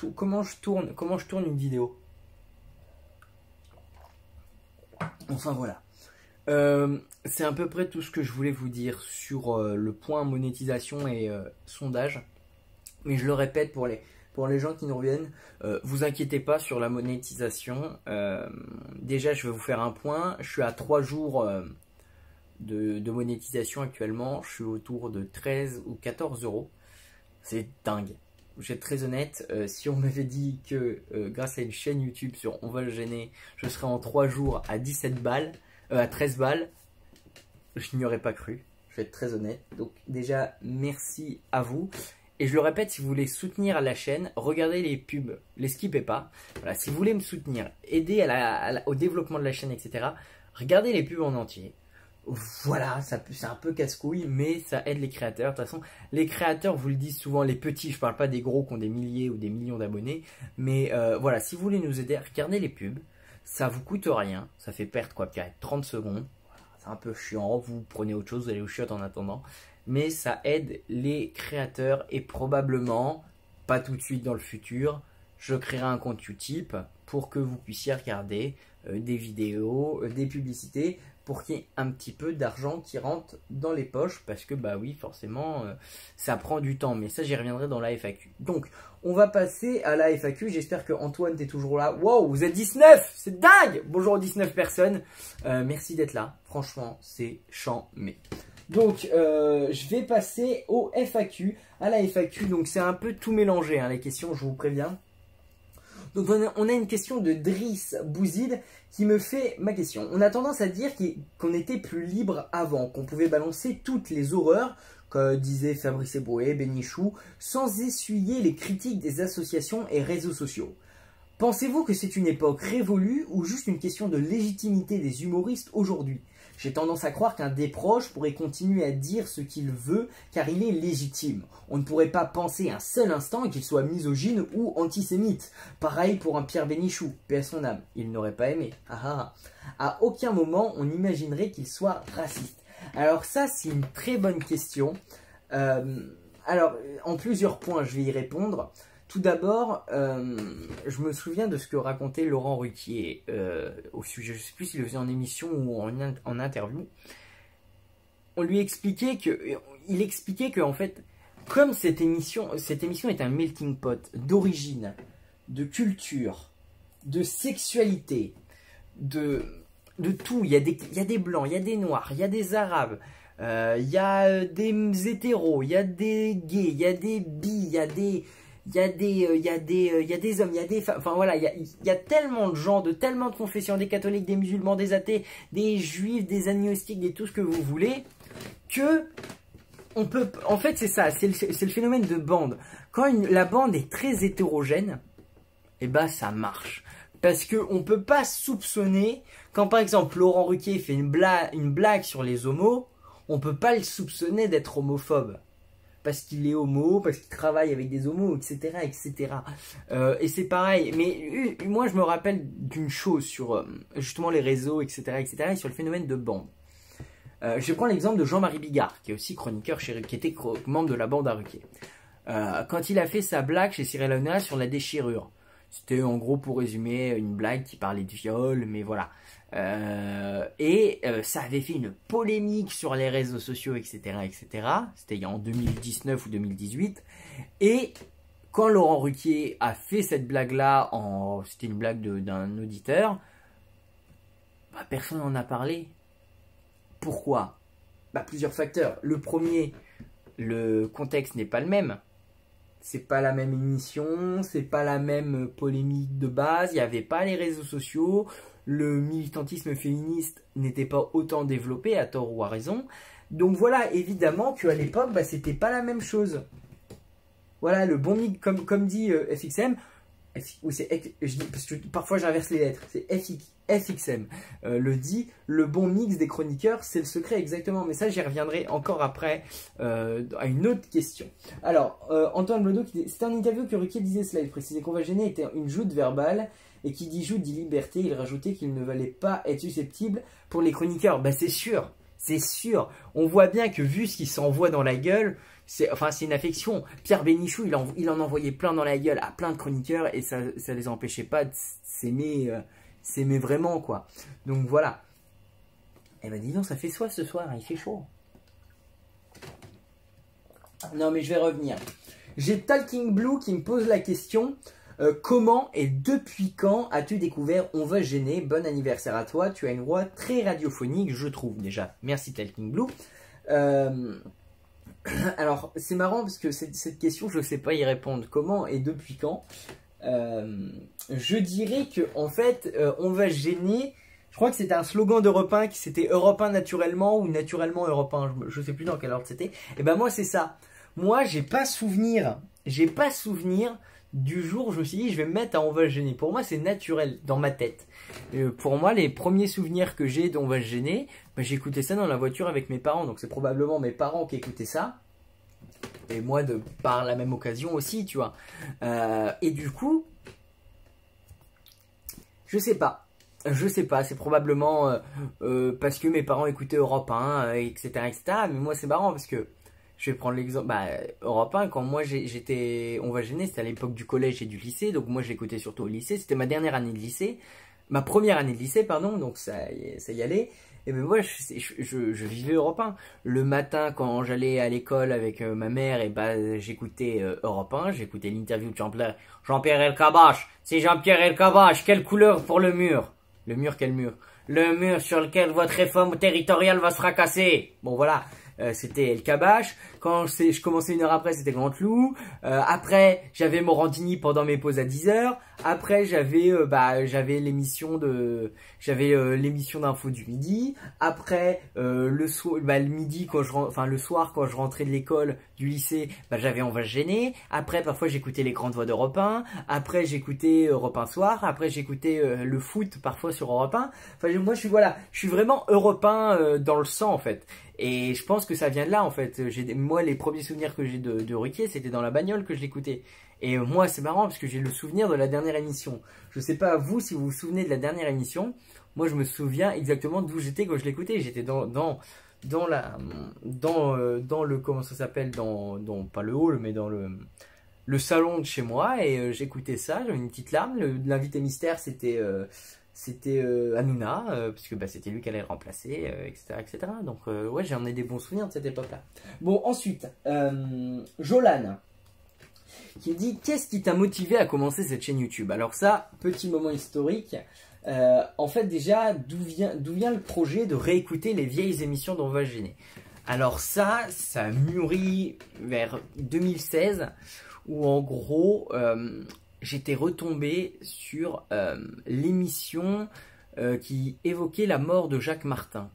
je tourne une vidéo. Enfin voilà. C'est à peu près tout ce que je voulais vous dire sur le point monétisation et sondage. Mais je le répète pour les gens qui nous reviennent, vous inquiétez pas sur la monétisation. Déjà, je vais vous faire un point. Je suis à 3 jours de monétisation actuellement. Je suis autour de 13 ou 14 euros. C'est dingue. Je vais être très honnête, si on m'avait dit que grâce à une chaîne YouTube sur On va le gêner, je serais en 3 jours à 17 balles, à 13 balles, je n'y aurais pas cru. Je vais être très honnête. Donc déjà, merci à vous. Et je le répète, si vous voulez soutenir la chaîne, regardez les pubs, les skippez pas. Voilà, si vous voulez me soutenir, aider au développement de la chaîne, etc., regardez les pubs en entier. Voilà, c'est un peu casse-couille, mais ça aide les créateurs. De toute façon, les créateurs vous le disent souvent, les petits, je parle pas des gros qui ont des milliers ou des millions d'abonnés, mais voilà, si vous voulez nous aider, regardez les pubs, ça vous coûte rien, ça fait perdre quoi, peut-être 30 secondes, voilà, c'est un peu chiant, vous prenez autre chose, vous allez au chiottes en attendant, mais ça aide les créateurs et probablement, pas tout de suite dans le futur, je créerai un compte Utip pour que vous puissiez regarder des vidéos, des publicités, pour qu'il y ait un petit peu d'argent qui rentre dans les poches, parce que bah oui, forcément, ça prend du temps, mais ça j'y reviendrai dans la FAQ. Donc, on va passer à la FAQ, j'espère que Antoine, t'es toujours là. Wow, vous êtes 19, c'est dingue. Bonjour aux 19 personnes, merci d'être là, franchement, c'est chambé. Donc, je vais passer au FAQ, à la FAQ, donc c'est un peu tout mélangé, hein, les questions, je vous préviens. Donc on a une question de Driss Bouzid qui me fait ma question. On a tendance à dire qu'on était plus libre avant, qu'on pouvait balancer toutes les horreurs, comme disait Fabrice Eboué, Bénichou, sans essuyer les critiques des associations et réseaux sociaux. Pensez-vous que c'est une époque révolue ou juste une question de légitimité des humoristes aujourd'hui? J'ai tendance à croire qu'un des proches pourrait continuer à dire ce qu'il veut car il est légitime. On ne pourrait pas penser un seul instant qu'il soit misogyne ou antisémite. Pareil pour un Pierre Bénichou, paix à son âme, il n'aurait pas aimé. À aucun moment on imaginerait qu'il soit raciste. Alors ça c'est une très bonne question. Alors en plusieurs points je vais y répondre. Tout d'abord, je me souviens de ce que racontait Laurent Ruquier au sujet, je ne sais plus s'il le faisait en émission ou en interview. On lui expliquait que en fait, comme cette émission est un melting pot d'origine, de culture, de sexualité, de tout. Il y a des blancs, il y a des noirs, il y a des arabes. Il y a des hétéros, il y a des gays, il y a des bi, il y a des hommes, il y a des femmes, enfin voilà, il y a tellement de gens, de tellement de confessions, des catholiques, des musulmans, des athées, des juifs, des agnostiques, des tout ce que vous voulez, que on peut, en fait c'est ça, c'est le phénomène de bande. Quand la bande est très hétérogène, et bah ça marche. Parce qu'on peut pas soupçonner, quand par exemple Laurent Ruquier fait une blague sur les homos, on peut pas le soupçonner d'être homophobe. Parce qu'il est homo, parce qu'il travaille avec des homos, etc. etc. Et c'est pareil. Mais moi, je me rappelle d'une chose sur justement les réseaux, etc. etc. et sur le phénomène de bande. Je prends l'exemple de Jean-Marie Bigard, qui est aussi chroniqueur, qui était membre de la bande à Ruquier. Quand il a fait sa blague chez Cyril Hanouna sur la déchirure. C'était en gros, pour résumer, une blague qui parlait de viol, mais voilà. Ça avait fait une polémique sur les réseaux sociaux, etc. etc. C'était en 2019 ou 2018. Et quand Laurent Ruquier a fait cette blague-là, c'était une blague d'un auditeur, bah, personne n'en a parlé. Pourquoi? Bah, plusieurs facteurs. Le premier, le contexte n'est pas le même. C'est pas la même émission, c'est pas la même polémique de base, il n'y avait pas les réseaux sociaux, le militantisme féministe n'était pas autant développé, à tort ou à raison. Donc voilà, évidemment qu'à l'époque, bah, c'était pas la même chose. Voilà, le bon mix, comme dit FXM, parce que parfois j'inverse les lettres, c'est FXM le dit, le bon mix des chroniqueurs, c'est le secret exactement. Mais ça, j'y reviendrai encore après à une autre question. Alors, Antoine Blodo, c'était en interview que Ruquier disait cela. Il précisait qu'on va gêner était une joute verbale. Et qui dit joute dit liberté. Il rajoutait qu'il ne valait pas être susceptible pour les chroniqueurs. Bah c'est sûr, c'est sûr. On voit bien que vu ce qui s'envoie dans la gueule, c'est une affection. Pierre Bénichou, il en envoyait plein dans la gueule à plein de chroniqueurs et ça les empêchait pas de s'aimer vraiment quoi. Donc voilà. Eh ben dis donc, ça fait soif ce soir, il fait chaud. Non mais je vais revenir. J'ai Talking Blue qui me pose la question. Comment et depuis quand as-tu découvert On va gêner? Bon anniversaire à toi, tu as une voix très radiophonique, je trouve déjà. Merci Talking Blue. Alors c'est marrant parce que cette question, je ne sais pas y répondre. Comment et depuis quand? Je dirais que en fait, On va gêner. Je crois que c'était un slogan d'Europe 1 qui c'était Europe 1 naturellement ou naturellement Europe 1. Je ne sais plus dans quel ordre c'était. Et ben moi c'est ça. Moi j'ai pas souvenir du jour où je me suis dit je vais me mettre à On va se gêner. Pour moi c'est naturel dans ma tête. Pour moi les premiers souvenirs que j'ai d'On va se gêner, ben, j'écoutais ça dans la voiture avec mes parents. Donc c'est probablement mes parents qui écoutaient ça. Et moi par la même occasion aussi, tu vois. Et du coup, je sais pas, c'est probablement parce que mes parents écoutaient Europe 1, etc., etc. Mais moi c'est marrant parce que je vais prendre l'exemple, Europe 1, quand moi j'étais, On va gêner, c'était à l'époque du collège et du lycée, donc moi j'écoutais surtout au lycée, c'était ma dernière année de lycée, ma première année de lycée, pardon, donc ça y allait. Et ben moi je vivais Europe 1. Le matin quand j'allais à l'école avec ma mère, et ben j'écoutais Europe 1, j'écoutais l'interview de Jean-Pierre Elkabbach. C'est Jean-Pierre Elkabbach, quelle couleur pour le mur? Le mur, quel mur? Le mur sur lequel votre réforme territoriale va se fracasser. Bon voilà. C'était Elkabbach. Quand je commençais une heure après, c'était Canteloup. Après, j'avais Morandini pendant mes pauses à 10h. Après, j'avais l'émission d'info du midi. Après, le midi le soir quand je rentrais de l'école, du lycée, j'avais On va se gêner. Après, parfois j'écoutais les grandes voix d'Europe 1. Après, j'écoutais Europe 1 soir. Après, j'écoutais le foot parfois sur Europe 1. Enfin, moi, je suis vraiment Europe 1 dans le sang en fait. Et je pense que ça vient de là en fait. Moi les premiers souvenirs que j'ai de Ruquier, c'était dans la bagnole que je l'écoutais. Et moi c'est marrant parce que j'ai le souvenir de la dernière émission. Je sais pas vous si vous vous souvenez de la dernière émission. Moi je me souviens exactement d'où j'étais quand je l'écoutais. J'étais dans le comment ça s'appelle, dans pas le hall mais dans le salon de chez moi, et j'écoutais ça, j'avais une petite larme. L'invité mystère c'était Hanouna, parce que c'était lui qui allait le remplacer, etc., etc. Donc ouais, j'en ai des bons souvenirs de cette époque-là. Bon, ensuite, Jolan, qui me dit, qu'est-ce qui t'a motivé à commencer cette chaîne YouTube? Alors ça, petit moment historique. En fait, déjà, d'où vient le projet de réécouter les vieilles émissions d'On va se gêner? Alors ça mûrit vers 2016, où en gros... j'étais retombé sur l'émission qui évoquait la mort de Jacques Martin.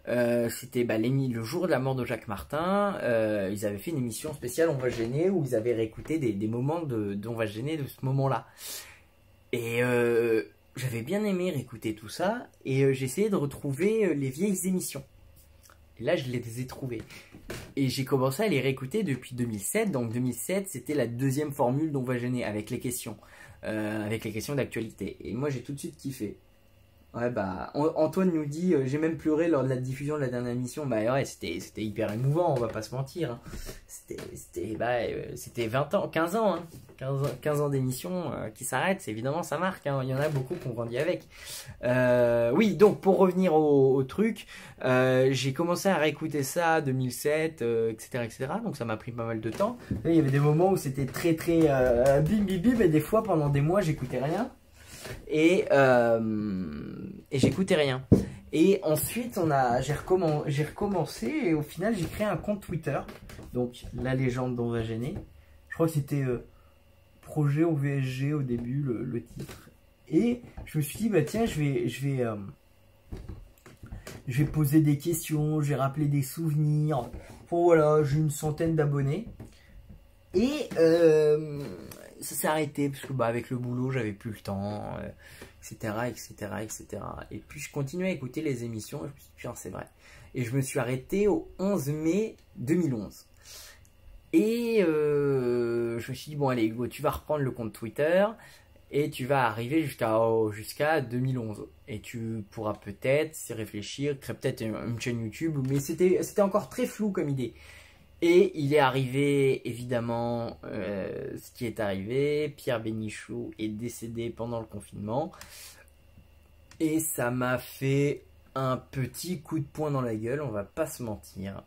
C'était le jour de la mort de Jacques Martin. Ils avaient fait une émission spéciale On va se gêner, où ils avaient réécouté des moments d'On va se gêner de ce moment-là. Et j'avais bien aimé réécouter tout ça, et j'ai essayé de retrouver les vieilles émissions. Et là, je les ai trouvées. Et j'ai commencé à les réécouter depuis 2007. Donc 2007, c'était la deuxième formule d'On va se gêner, avec les questions d'actualité. Et moi, j'ai tout de suite kiffé. Ouais, Antoine nous dit, j'ai même pleuré lors de la diffusion de la dernière émission. Ouais, c'était hyper émouvant, on va pas se mentir. Hein. C'était 20 ans, 15 ans, hein. 15 ans d'émission qui s'arrêtent, évidemment ça marque, hein. Il y en a beaucoup qui ont grandi avec. Oui, donc pour revenir au truc, j'ai commencé à réécouter ça 2007, etc., etc. Donc ça m'a pris pas mal de temps. Là, il y avait des moments où c'était très bim bim bim, et des fois pendant des mois j'écoutais rien. Et j'écoutais rien. Et ensuite j'ai recommencé, et au final j'ai créé un compte Twitter, donc la légende d'On va se gêner. Je crois que c'était projet OVSG au début, le titre. Et je me suis dit tiens, je vais poser des questions, je vais rappeler des souvenirs. Bon voilà, j'ai une centaine d'abonnés. Et ça s'est arrêté parce que avec le boulot j'avais plus le temps, etc., etc., etc. Et puis je continuais à écouter les émissions, et je me suis dit, genre, c'est vrai. Et je me suis arrêté au 11 mai 2011. Et je me suis dit, bon allez Hugo, tu vas reprendre le compte Twitter et tu vas arriver jusqu'à 2011. Et tu pourras peut-être réfléchir, créer peut-être une chaîne YouTube, mais c'était encore très flou comme idée. Et il est arrivé, évidemment, ce qui est arrivé. Pierre Bénichou est décédé pendant le confinement. Et ça m'a fait un petit coup de poing dans la gueule, on va pas se mentir.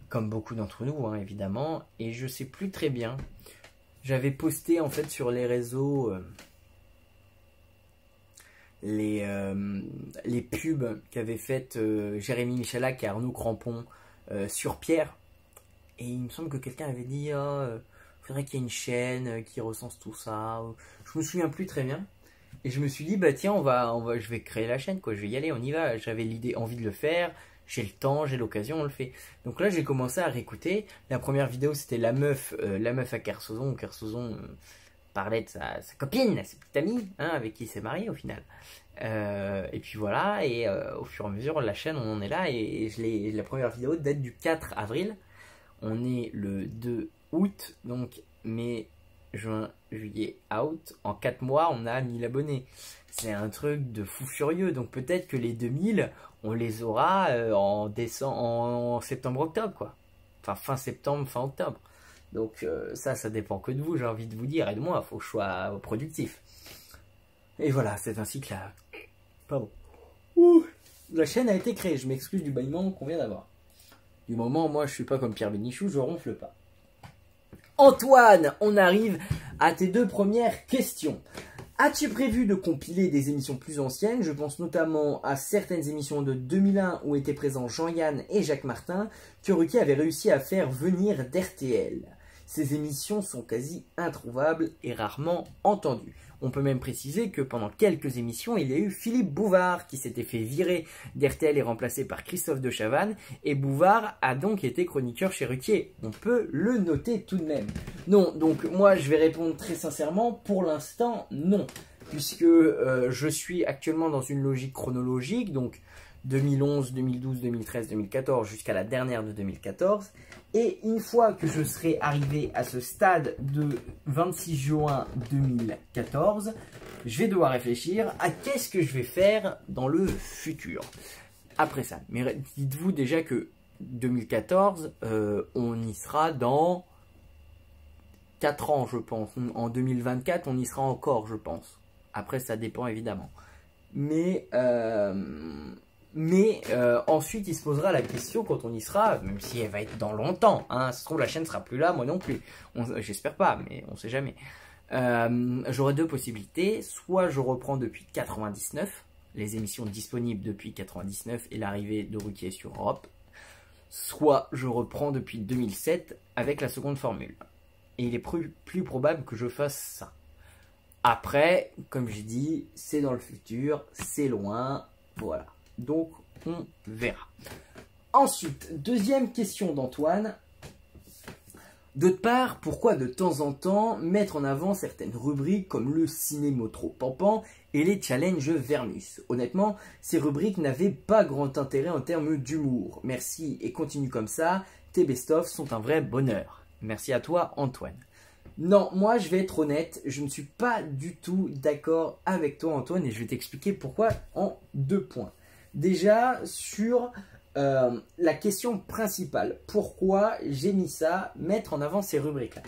Comme beaucoup d'entre nous, hein, évidemment. Et je sais plus très bien. J'avais posté en fait sur les réseaux les pubs qu'avait faites Jérémy Michalak et Arnaud Crampon sur Pierre. Et il me semble que quelqu'un avait dit faudrait qu'il y ait une chaîne qui recense tout ça. Je me souviens plus très bien. Et je me suis dit, bah tiens, je vais créer la chaîne, quoi. Je vais y aller, on y va. J'avais envie de le faire. J'ai le temps, j'ai l'occasion, on le fait. Donc là, j'ai commencé à réécouter. La première vidéo, c'était la meuf à Kersozon. Kersozon parlait de sa copine, sa petite amie, hein, avec qui il s'est marié au final. Et puis voilà, et au fur et à mesure, la chaîne, on en est là. Et la première vidéo date du 4 avril. On est le 2 août, donc mai, juin, juillet, août. En 4 mois, on a 1000 abonnés. C'est un truc de fou furieux. Donc peut-être que les 2000, on les aura en septembre-octobre, quoi. Enfin, fin septembre, fin octobre. Donc ça dépend que de vous, j'ai envie de vous dire, et de moi, il faut que je sois productif. Et voilà, c'est ainsi que la chaîne a été créée. Je m'excuse du bâillement qu'on vient d'avoir. Du moment, moi, je suis pas comme Pierre Bénichou, je ronfle pas. Antoine, on arrive à tes 2 premières questions. As-tu prévu de compiler des émissions plus anciennes? Je pense notamment à certaines émissions de 2001 où étaient présents Jean-Yann et Jacques Martin, que Ruquier avait réussi à faire venir d'RTL. Ces émissions sont quasi introuvables et rarement entendues. On peut même préciser que pendant quelques émissions, il y a eu Philippe Bouvard qui s'était fait virer d'RTL et remplacé par Christophe de Chavannes. Et Bouvard a donc été chroniqueur chez Ruquier. On peut le noter tout de même. Non, donc moi je vais répondre très sincèrement, pour l'instant non. Puisque je suis actuellement dans une logique chronologique, donc 2011, 2012, 2013, 2014 jusqu'à la dernière de 2014. Et une fois que je serai arrivé à ce stade de 26 juin 2014, je vais devoir réfléchir à qu'est-ce que je vais faire dans le futur. Après ça, mais dites-vous déjà que 2014, on y sera dans 4 ans, je pense. En 2024, on y sera encore, je pense. Après, ça dépend évidemment. Mais ensuite, il se posera la question quand on y sera, même si elle va être dans longtemps. Hein, ça se trouve, la chaîne sera plus là, moi non plus. J'espère pas, mais on sait jamais. J'aurai 2 possibilités. Soit je reprends depuis 99, les émissions disponibles depuis 99 et l'arrivée de Ruquier sur Europe. Soit je reprends depuis 2007 avec la seconde formule. Et il est plus probable que je fasse ça. Après, comme j'ai dit, c'est dans le futur, c'est loin, voilà. Donc, on verra. Ensuite, deuxième question d'Antoine. D'autre part, pourquoi de temps en temps mettre en avant certaines rubriques comme le cinémotro pampan et les challenges Vermus? Honnêtement, ces rubriques n'avaient pas grand intérêt en termes d'humour. Merci et continue comme ça, tes best-of sont un vrai bonheur. Merci à toi, Antoine. Non, moi je vais être honnête, je ne suis pas du tout d'accord avec toi, Antoine, et je vais t'expliquer pourquoi en 2 points. Déjà, sur la question principale, pourquoi j'ai mis ça, mettre en avant ces rubriques-là.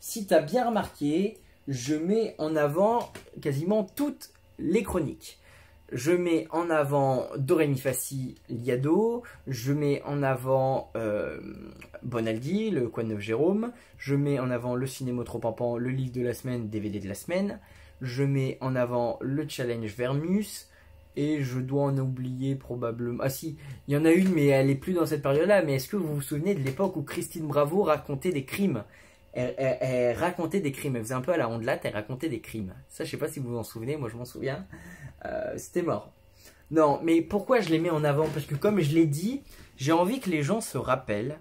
Si tu as bien remarqué, je mets en avant quasiment toutes les chroniques. Je mets en avant Dorémy Fassi, Liado, je mets en avant Bonaldi, le Quoi de Neuf Jérôme, je mets en avant le Cinémotro Pampan, le livre de la semaine, DVD de la semaine, je mets en avant le challenge Vermus, et je dois en oublier probablement... Ah si, il y en a une, mais elle est plus dans cette période-là, mais est-ce que vous vous souvenez de l'époque où Christine Bravo racontait des crimes? Elle racontait des crimes, elle faisait un peu à la Ondelat, elle racontait des crimes. Ça, je sais pas si vous vous en souvenez, moi je m'en souviens. C'était mort. Non, mais pourquoi je les mets en avant? Parce que comme je l'ai dit, j'ai envie que les gens se rappellent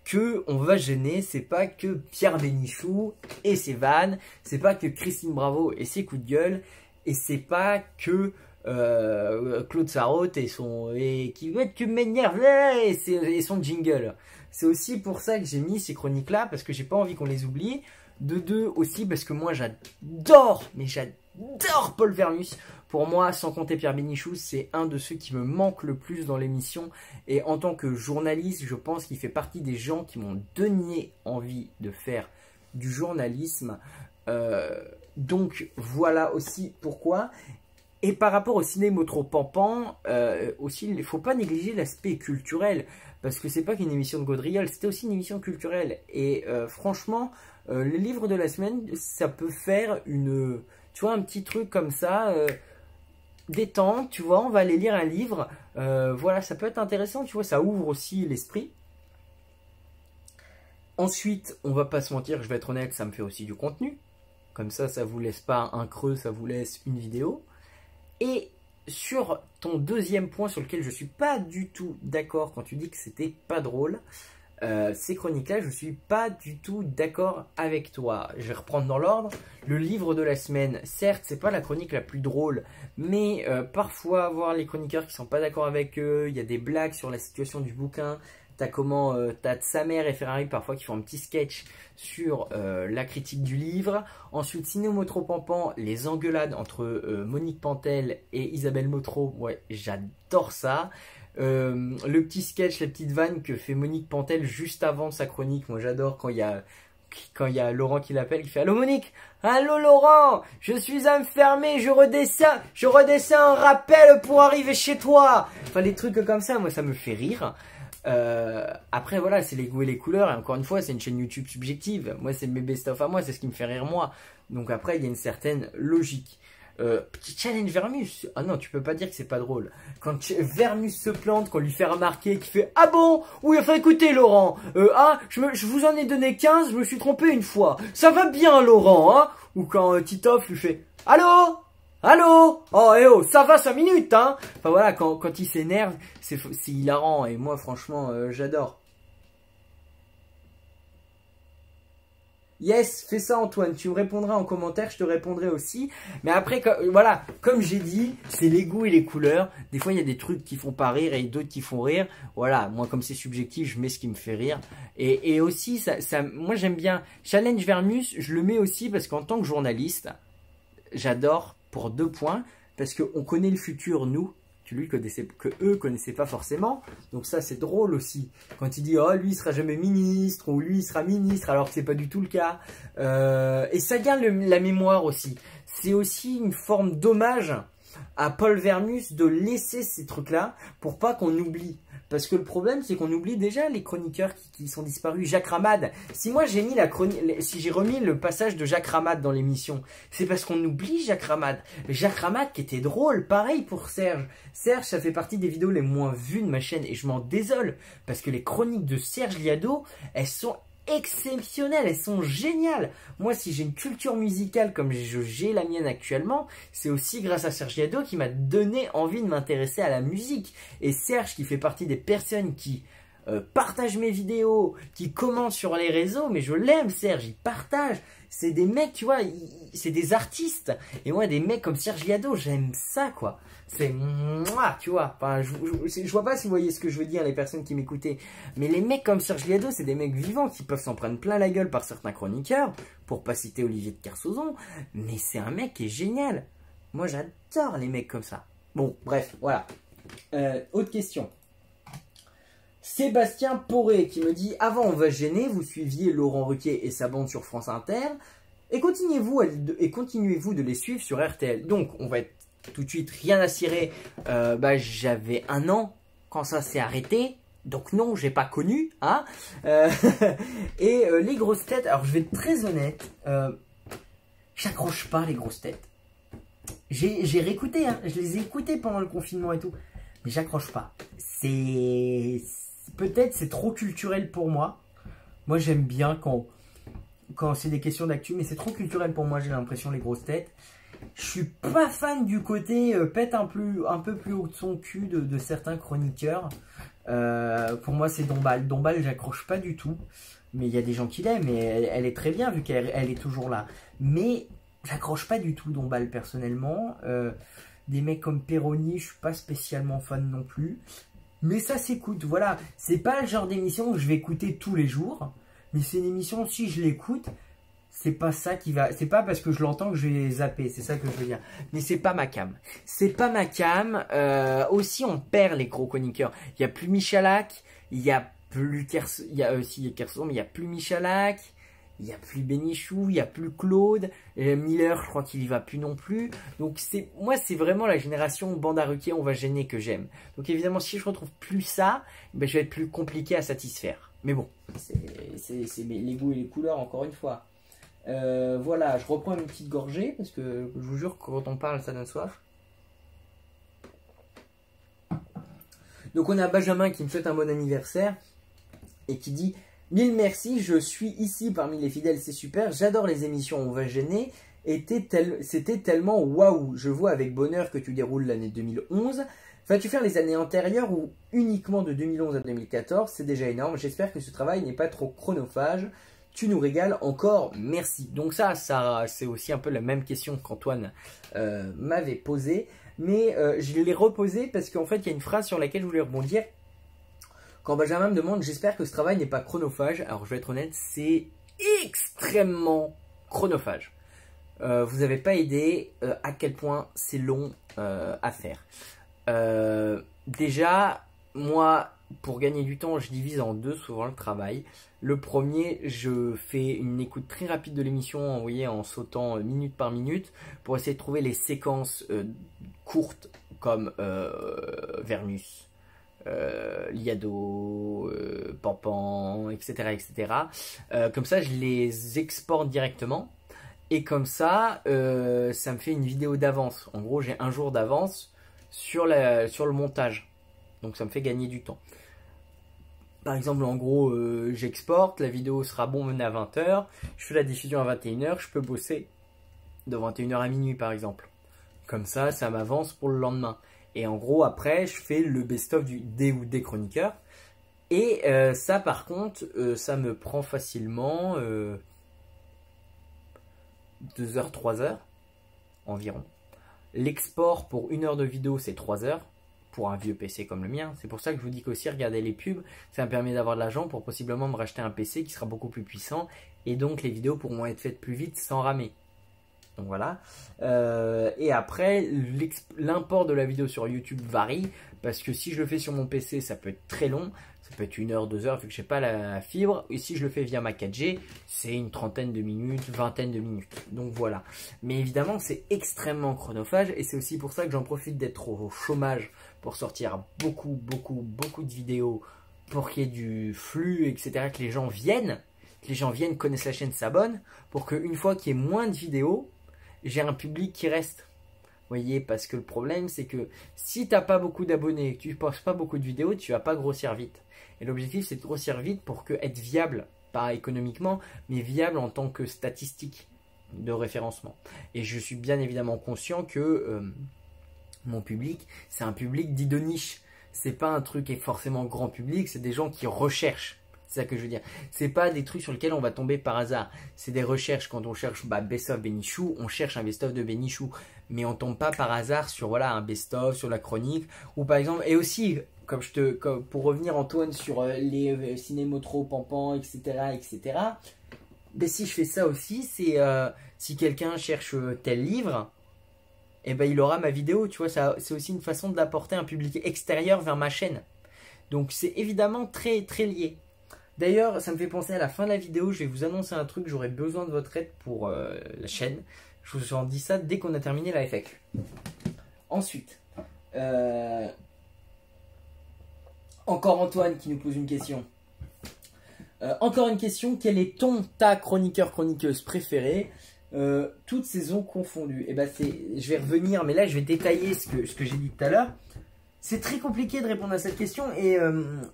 que on va gêner, c'est pas que Pierre Bénichou et ses vannes, c'est pas que Christine Bravo et ses coups de gueule, et c'est pas que Claude Sarraute et qui veut que m'énerve et son jingle. C'est aussi pour ça que j'ai mis ces chroniques là, parce que j'ai pas envie qu'on les oublie. De 2 aussi parce que moi j'adore, mais j'adore Paul Vermus. Pour moi, sans compter Pierre Bénichou, c'est un de ceux qui me manque le plus dans l'émission. Et en tant que journaliste, je pense qu'il fait partie des gens qui m'ont donné envie de faire du journalisme. Donc voilà aussi pourquoi. Et par rapport au cinéma trop pampan, aussi, il ne faut pas négliger l'aspect culturel. Parce que c'est pas qu'une émission de Gaudriol, c'était aussi une émission culturelle. Et franchement, le livre de la semaine, ça peut faire tu vois, un petit truc comme ça, détente, tu vois, on va aller lire un livre. Voilà, ça peut être intéressant, tu vois, ça ouvre aussi l'esprit. Ensuite, on va pas se mentir, je vais être honnête, ça me fait aussi du contenu. Comme ça vous laisse pas un creux, ça vous laisse une vidéo. Et sur ton deuxième point sur lequel je suis pas du tout d'accord quand tu dis que c'était pas drôle, ces chroniques-là, je suis pas du tout d'accord avec toi. Je vais reprendre dans l'ordre. Le livre de la semaine, certes, c'est pas la chronique la plus drôle, mais parfois voir les chroniqueurs qui sont pas d'accord avec eux, il y a des blagues sur la situation du bouquin. T'as sa mère et Ferrari parfois qui font un petit sketch sur la critique du livre. Ensuite, Ciné Motro Pampan, les engueulades entre Monique Pantel et Isabelle Motro. Ouais, j'adore ça. Le petit sketch, la petite vanne que fait Monique Pantel juste avant sa chronique. Moi, j'adore quand il y a Laurent qui l'appelle, qui fait « Allô Monique? Allô Laurent? Je suis enfermé, je redescends un rappel pour arriver chez toi !» Enfin, les trucs comme ça, moi, ça me fait rire. Après voilà, c'est les goûts et les couleurs, et encore une fois c'est une chaîne YouTube subjective, moi c'est mes best-of à moi, c'est ce qui me fait rire moi, donc après il y a une certaine logique. Petit challenge Vermus, ah non tu peux pas dire que c'est pas drôle, quand Vermus se plante, qu'on lui fait remarquer, qu'il fait ah bon, oui enfin écoutez Laurent, je vous en ai donné 15, je me suis trompé une fois, ça va bien Laurent, hein, ou quand Titoff lui fait allô? Allô? Oh, eh oh, ça va 5 minutes, hein? Enfin voilà, quand il s'énerve, c'est hilarant, et moi franchement, j'adore. Yes, fais ça Antoine, tu me répondras en commentaire, je te répondrai aussi. Mais après, voilà, comme j'ai dit, c'est les goûts et les couleurs. Des fois, il y a des trucs qui font pas rire et d'autres qui font rire. Voilà, moi comme c'est subjectif, je mets ce qui me fait rire. Et aussi, moi j'aime bien Challenge Vermus, je le mets aussi parce qu'en tant que journaliste, j'adore pour 2 points, parce qu'on connaît le futur, nous, que eux connaissaient pas forcément, donc ça c'est drôle aussi, quand il dit oh lui il sera jamais ministre, ou lui il sera ministre, alors que c'est pas du tout le cas, et ça garde la mémoire aussi, c'est aussi une forme d'hommage à Paul Vermus de laisser ces trucs-là, pour pas qu'on oublie. Parce que le problème, c'est qu'on oublie déjà les chroniqueurs qui sont disparus. Jacques Ramade. Si moi j'ai mis si j'ai remis le passage de Jacques Ramade dans l'émission, c'est parce qu'on oublie Jacques Ramade. Jacques Ramade qui était drôle. Pareil pour Serge. Serge, ça fait partie des vidéos les moins vues de ma chaîne. Et je m'en désole. Parce que les chroniques de Serge Liado, elles sont exceptionnelles, elles sont géniales. Moi, si j'ai une culture musicale comme j'ai la mienne actuellement, c'est aussi grâce à Serge Liado qui m'a donné envie de m'intéresser à la musique. Et Serge qui fait partie des personnes qui partagent mes vidéos, qui commentent sur les réseaux, mais je l'aime Serge, il partage. C'est des mecs, tu vois, c'est des artistes. Et moi, des mecs comme Serge Liado, j'aime ça, quoi. C'est moi, tu vois. Enfin, je vois pas si vous voyez ce que je veux dire, les personnes qui m'écoutaient. Mais les mecs comme Serge Liado, c'est des mecs vivants qui peuvent s'en prendre plein la gueule par certains chroniqueurs, pour pas citer Olivier de Kersauzon. Mais c'est un mec qui est génial. Moi, j'adore les mecs comme ça. Bon, bref, voilà. Autre question. Sébastien Poré qui me dit « Avant on va se gêner, vous suiviez Laurent Ruquier et sa bande sur France Inter et continuez-vous de les suivre sur RTL. » Donc on va être tout de suite rien à cirer. J'avais 1 an quand ça s'est arrêté. Donc non, j'ai pas connu. Hein et les grosses têtes, alors je vais être très honnête, j'accroche pas les grosses têtes. J'ai réécouté, hein, je les ai écoutées pendant le confinement et tout. Mais j'accroche pas. Peut-être c'est trop culturel pour moi. Moi j'aime bien quand c'est des questions d'actu, mais c'est trop culturel pour moi, j'ai l'impression, les grosses têtes. Je suis pas fan du côté pète un peu plus haut de son cul de certains chroniqueurs. Pour moi c'est Dombal. Dombal j'accroche pas du tout. Mais il y a des gens qui l'aiment et elle est très bien vu qu'elle est toujours là. Mais j'accroche pas du tout Dombal personnellement. Des mecs comme Perroni, je suis pas spécialement fan non plus. Mais ça s'écoute, voilà. C'est pas le genre d'émission que je vais écouter tous les jours. Mais c'est une émission, si je l'écoute, c'est pas ça qui va... C'est pas parce que je l'entends que je vais zapper, c'est ça que je veux dire. Mais c'est pas ma cam. C'est pas ma cam. Aussi, on perd les gros chroniqueurs. Il y a plus Michalak, il y a plus Kersozon, mais il y a plus Michalak. il n'y a plus Bénichou, il n'y a plus Claude, Miller, je crois qu'il y va plus non plus. Donc moi, c'est vraiment la génération Banda Ruquier, on va gêner que j'aime. Donc évidemment, si je retrouve plus ça, ben, je vais être plus compliqué à satisfaire. Mais bon, c'est les goûts et les couleurs, encore une fois. Voilà, je reprends une petite gorgée, parce que je vous jure que quand on parle, ça donne soif. Donc on a Benjamin qui me souhaite un bon anniversaire et qui dit « Mille merci, je suis ici parmi les fidèles, c'est super, j'adore les émissions On va gêner, c'était tellement waouh, je vois avec bonheur que tu déroules l'année 2011. Vas-tu faire les années antérieures ou uniquement de 2011 à 2014? C'est déjà énorme, j'espère que ce travail n'est pas trop chronophage. Tu nous régales encore, merci. » Donc ça c'est aussi un peu la même question qu'Antoine m'avait posée. Mais je l'ai reposée parce qu'en fait, il y a une phrase sur laquelle je voulais rebondir. Quand Benjamin me demande « J'espère que ce travail n'est pas chronophage », alors je vais être honnête, c'est extrêmement chronophage. Vous n'avez pas idée à quel point c'est long à faire. Déjà, moi, pour gagner du temps, je divise en deux souvent le travail. Le premier, je fais une écoute très rapide de l'émission, vous voyez, en sautant minute par minute, pour essayer de trouver les séquences courtes comme Vermus, Liado, Pampan, etc. etc. Comme ça, je les exporte directement. Et comme ça, ça me fait une vidéo d'avance. En gros, j'ai un jour d'avance sur le montage. Donc ça me fait gagner du temps. Par exemple, en gros, j'exporte, la vidéo sera menée à 20 h, je fais la diffusion à 21 h, je peux bosser de 21 h à minuit par exemple. Comme ça, ça m'avance pour le lendemain. Et en gros, après, je fais le best-of du D ou des chroniqueurs. Et ça, par contre, ça me prend facilement 2 h, 3 h environ. L'export pour 1 heure de vidéo, c'est 3 h. Pour un vieux PC comme le mien. C'est pour ça que je vous dis qu'aussi, regardez les pubs, ça me permet d'avoir de l'argent pour possiblement me racheter un PC qui sera beaucoup plus puissant, et donc les vidéos pourront être faites plus vite sans ramer. Donc voilà. Et après, l'import de la vidéo sur YouTube varie, parce que si je le fais sur mon PC, ça peut être très long, ça peut être 1 heure, 2 heures, vu que je n'ai pas la fibre, et si je le fais via ma 4G, c'est une trentaine de minutes, vingtaine de minutes. Donc voilà. Mais évidemment, c'est extrêmement chronophage, et c'est aussi pour ça que j'en profite d'être au chômage, pour sortir beaucoup de vidéos, pour qu'il y ait du flux, etc., que les gens viennent, connaissent la chaîne, s'abonnent, pour qu'une fois qu'il y ait moins de vidéos, j'ai un public qui reste. Vous voyez, parce que le problème, c'est que si tu n'as pas beaucoup d'abonnés, que tu ne postes pas beaucoup de vidéos, tu ne vas pas grossir vite. Et l'objectif, c'est de grossir vite pour être viable, pas économiquement, mais viable en tant que statistique de référencement. Et je suis bien évidemment conscient que mon public, c'est un public dit de niche. C'est pas un truc qui est forcément grand public, c'est des gens qui recherchent. C'est ça que je veux dire. C'est pas des trucs sur lesquels on va tomber par hasard. C'est des recherches. Quand on cherche best-of Bénichou, on cherche un best-of de Bénichou. Mais on tombe pas par hasard sur voilà, un best-of, sur la chronique. Ou par exemple, et aussi, pour revenir Antoine sur les Cinémotro, Pampan, etc. etc. Ben, si je fais ça aussi, c'est si quelqu'un cherche tel livre, et ben il aura ma vidéo, tu vois, c'est aussi une façon de l'apporter à un public extérieur vers ma chaîne. Donc c'est évidemment très très lié. D'ailleurs, ça me fait penser à la fin de la vidéo, je vais vous annoncer un truc, j'aurai besoin de votre aide pour la chaîne. Je vous en dis ça dès qu'on a terminé la FAQ. Ensuite, encore Antoine qui nous pose une question. Encore une question, quel est ta chroniqueuse préféré, toutes saisons confondues? Et ben je vais revenir, mais là je vais détailler ce que j'ai dit tout à l'heure. C'est très compliqué de répondre à cette question et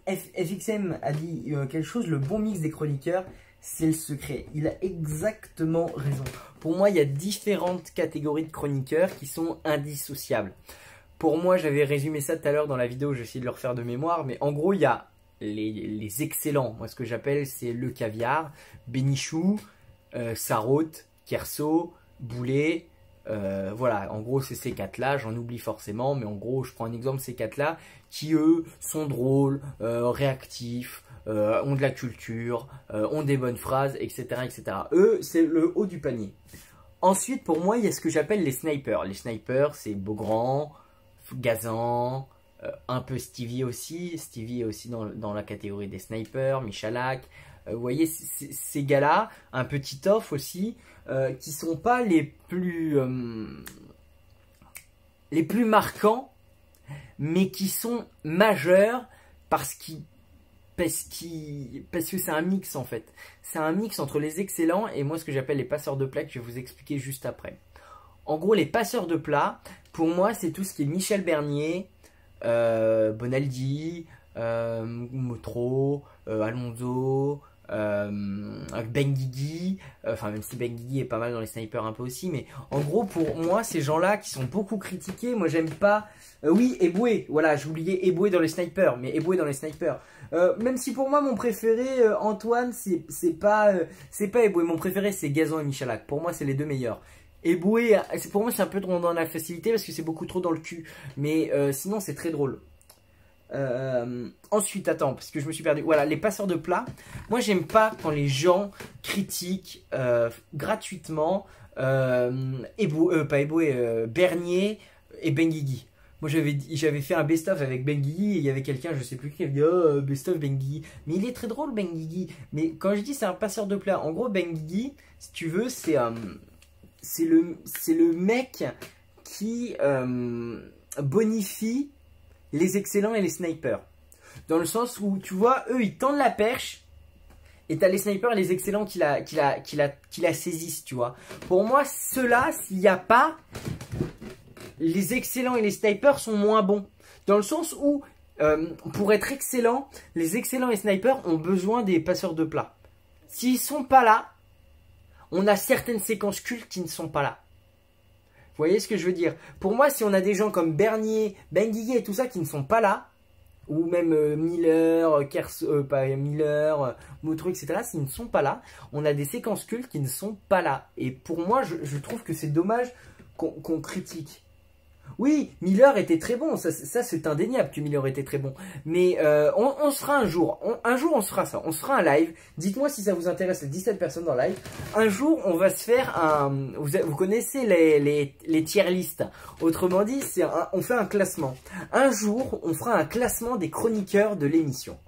FXM a dit quelque chose, le bon mix des chroniqueurs, c'est le secret. Il a exactement raison. Pour moi, il y a différentes catégories de chroniqueurs qui sont indissociables. Pour moi, j'avais résumé ça tout à l'heure dans la vidéo, j'ai essayé de le refaire de mémoire, mais en gros, il y a les excellents. Moi, ce que j'appelle, c'est le caviar, Bénichou, Sarraute, Kerso, Boulet. Voilà, en gros c'est ces 4-là, j'en oublie forcément, mais en gros je prends un exemple, ces 4-là qui eux sont drôles, réactifs, ont de la culture, ont des bonnes phrases, etc. etc. Eux c'est le haut du panier. Ensuite pour moi il y a ce que j'appelle les snipers. Les snipers c'est Beaugrand, Gazan, un peu Stevie aussi. Stevie est aussi dans la catégorie des snipers, Michalak, vous voyez, ces gars-là, un petit off aussi, qui sont pas les plus marquants, mais qui sont majeurs parce que c'est un mix en fait. C'est un mix entre les excellents et moi ce que j'appelle les passeurs de plats que je vais vous expliquer juste après. En gros, les passeurs de plats, pour moi, c'est tout ce qui est Michel Bernier, Bonaldi, Motro, Alonso, Benguigui, enfin même si Benguigui est pas mal dans les snipers un peu aussi, mais en gros pour moi ces gens-là qui sont beaucoup critiqués, moi j'aime pas. Oui, Eboué, voilà, j'oubliais Eboué dans les snipers, mais Eboué dans les snipers. Même si pour moi mon préféré Antoine c'est pas Eboué, mon préféré c'est Gazan et Michalak. Pour moi c'est les deux meilleurs. Eboué, pour moi c'est un peu trop dans la facilité parce que c'est beaucoup trop dans le cul, mais sinon c'est très drôle. Ensuite, attends, parce que je me suis perdu. Voilà, les passeurs de plats. Moi, j'aime pas quand les gens critiquent gratuitement pas Eboué, Bernier et Benguigui. Moi, j'avais fait un best-of avec Benguigui et il y avait quelqu'un, je sais plus qui, qui a dit oh, best-of Benguigui. Mais il est très drôle, Benguigui. Mais quand je dis c'est un passeur de plats, en gros, Benguigui, si tu veux, c'est le mec qui bonifie les excellents et les snipers. Dans le sens où, tu vois, eux, ils tendent la perche et t'as les snipers et les excellents qui la saisissent, tu vois. Pour moi, ceux-là, s'il n'y a pas, les excellents et les snipers sont moins bons. Dans le sens où, pour être excellent, les excellents et snipers ont besoin des passeurs de plats. S'ils sont pas là, on a certaines séquences cultes qui ne sont pas là. Vous voyez ce que je veux dire? Pour moi, si on a des gens comme Bernier, Benguigui et tout ça qui ne sont pas là, ou même Miller, Motro, etc., s'ils ne sont pas là, on a des séquences cultes qui ne sont pas là. Et pour moi, je trouve que c'est dommage qu'on critique. Oui, Miller était très bon, ça c'est indéniable que Miller était très bon. Mais on se fera un jour, on se fera ça, on se fera un live. Dites-moi si ça vous intéresse, les 17 personnes dans le live. Un jour, on va se faire un... Vous connaissez les tier lists. Autrement dit, on fait un classement. Un jour, on fera un classement des chroniqueurs de l'émission.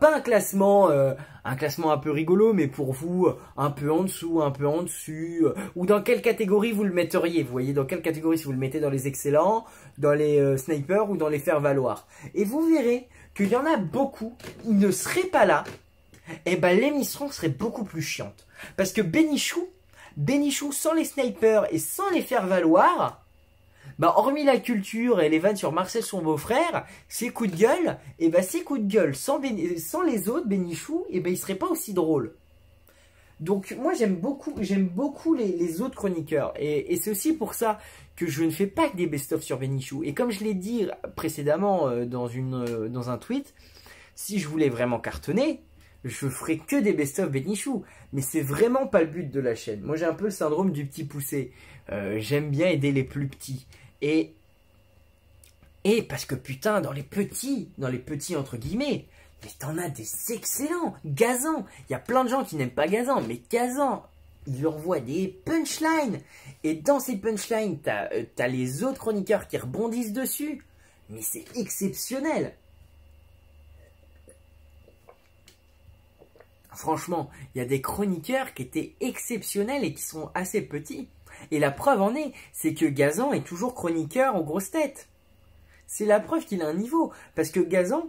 Pas un classement un peu rigolo, mais pour vous, un peu en dessous, un peu en dessus. Ou dans quelle catégorie vous le metteriez? Vous voyez, dans quelle catégorie, si vous le mettez dans les excellents, dans les snipers ou dans les faire-valoir. Et vous verrez qu'il y en a beaucoup, ils ne seraient pas là. Et ben l'émission serait beaucoup plus chiante. Parce que Bénichou, sans les snipers et sans les faire-valoir... Bah, hormis la culture et les vannes sur Marcel son beau-frère, ses coups de gueule, et bah ses coups de gueule sans les autres, Bénichou, et bah il serait pas aussi drôle. Donc moi j'aime beaucoup les autres chroniqueurs. Et c'est aussi pour ça que je ne fais pas que des best-of sur Bénichou. Et comme je l'ai dit précédemment dans un tweet, si je voulais vraiment cartonner, je ferais que des best-of Bénichou. Mais c'est vraiment pas le but de la chaîne. Moi j'ai un peu le syndrome du petit poussé. J'aime bien aider les plus petits. Et parce que putain, dans les petits entre guillemets, mais t'en as des excellents. Gazan, il y a plein de gens qui n'aiment pas Gazan, mais Gazan, il leur envoie des punchlines. Et dans ces punchlines, t'as les autres chroniqueurs qui rebondissent dessus. Mais c'est exceptionnel. Franchement, il y a des chroniqueurs qui étaient exceptionnels et qui sont assez petits. Et la preuve en est, c'est que Gazan est toujours chroniqueur aux grosses têtes. C'est la preuve qu'il a un niveau. Parce que Gazan,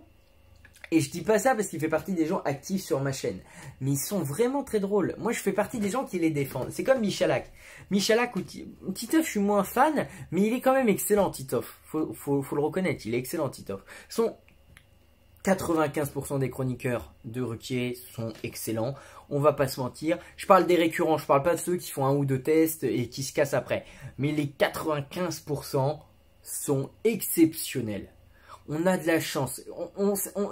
et je dis pas ça parce qu'il fait partie des gens actifs sur ma chaîne, mais ils sont vraiment très drôles. Moi, je fais partie des gens qui les défendent. C'est comme Michalak. Michalak ou Titoff, je suis moins fan, mais il est quand même excellent, Titoff. Faut le reconnaître, il est excellent, Titoff. 95% des chroniqueurs de Ruquier sont excellents. On va pas se mentir. Je parle des récurrents, je parle pas de ceux qui font un ou deux tests et qui se cassent après. Mais les 95% sont exceptionnels. On a de la chance.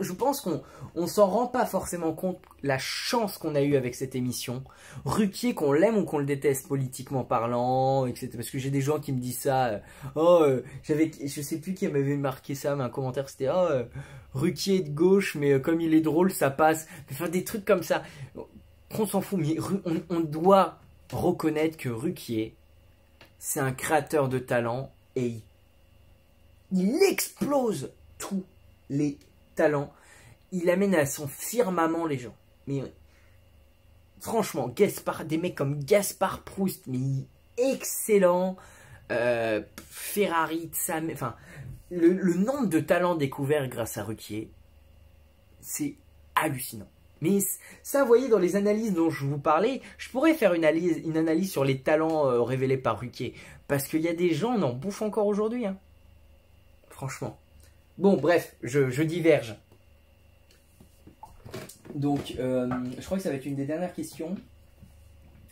Je pense qu'on s'en rend pas forcément compte la chance qu'on a eue avec cette émission. Ruquier, qu'on l'aime ou qu'on le déteste politiquement parlant, etc. Parce que j'ai des gens qui me disent ça. Je sais plus qui m'avait marqué ça, mais un commentaire c'était Ruquier est de gauche, mais comme il est drôle, ça passe. Enfin des trucs comme ça. On s'en fout, mais on doit reconnaître que Ruquier, c'est un créateur de talent et il explose tous les talents. Il amène à son firmament les gens. Mais franchement, des mecs comme Gaspard Proust, mais excellent. Ferrari, enfin, le nombre de talents découverts grâce à Ruquier, c'est hallucinant. Mais ça, vous voyez, dans les analyses dont je vous parlais, je pourrais faire une analyse sur les talents révélés par Ruquier. Parce qu'il y a des gens, on en bouffe encore aujourd'hui. Hein. Franchement. Bon, bref, je diverge. Donc, je crois que ça va être une des dernières questions.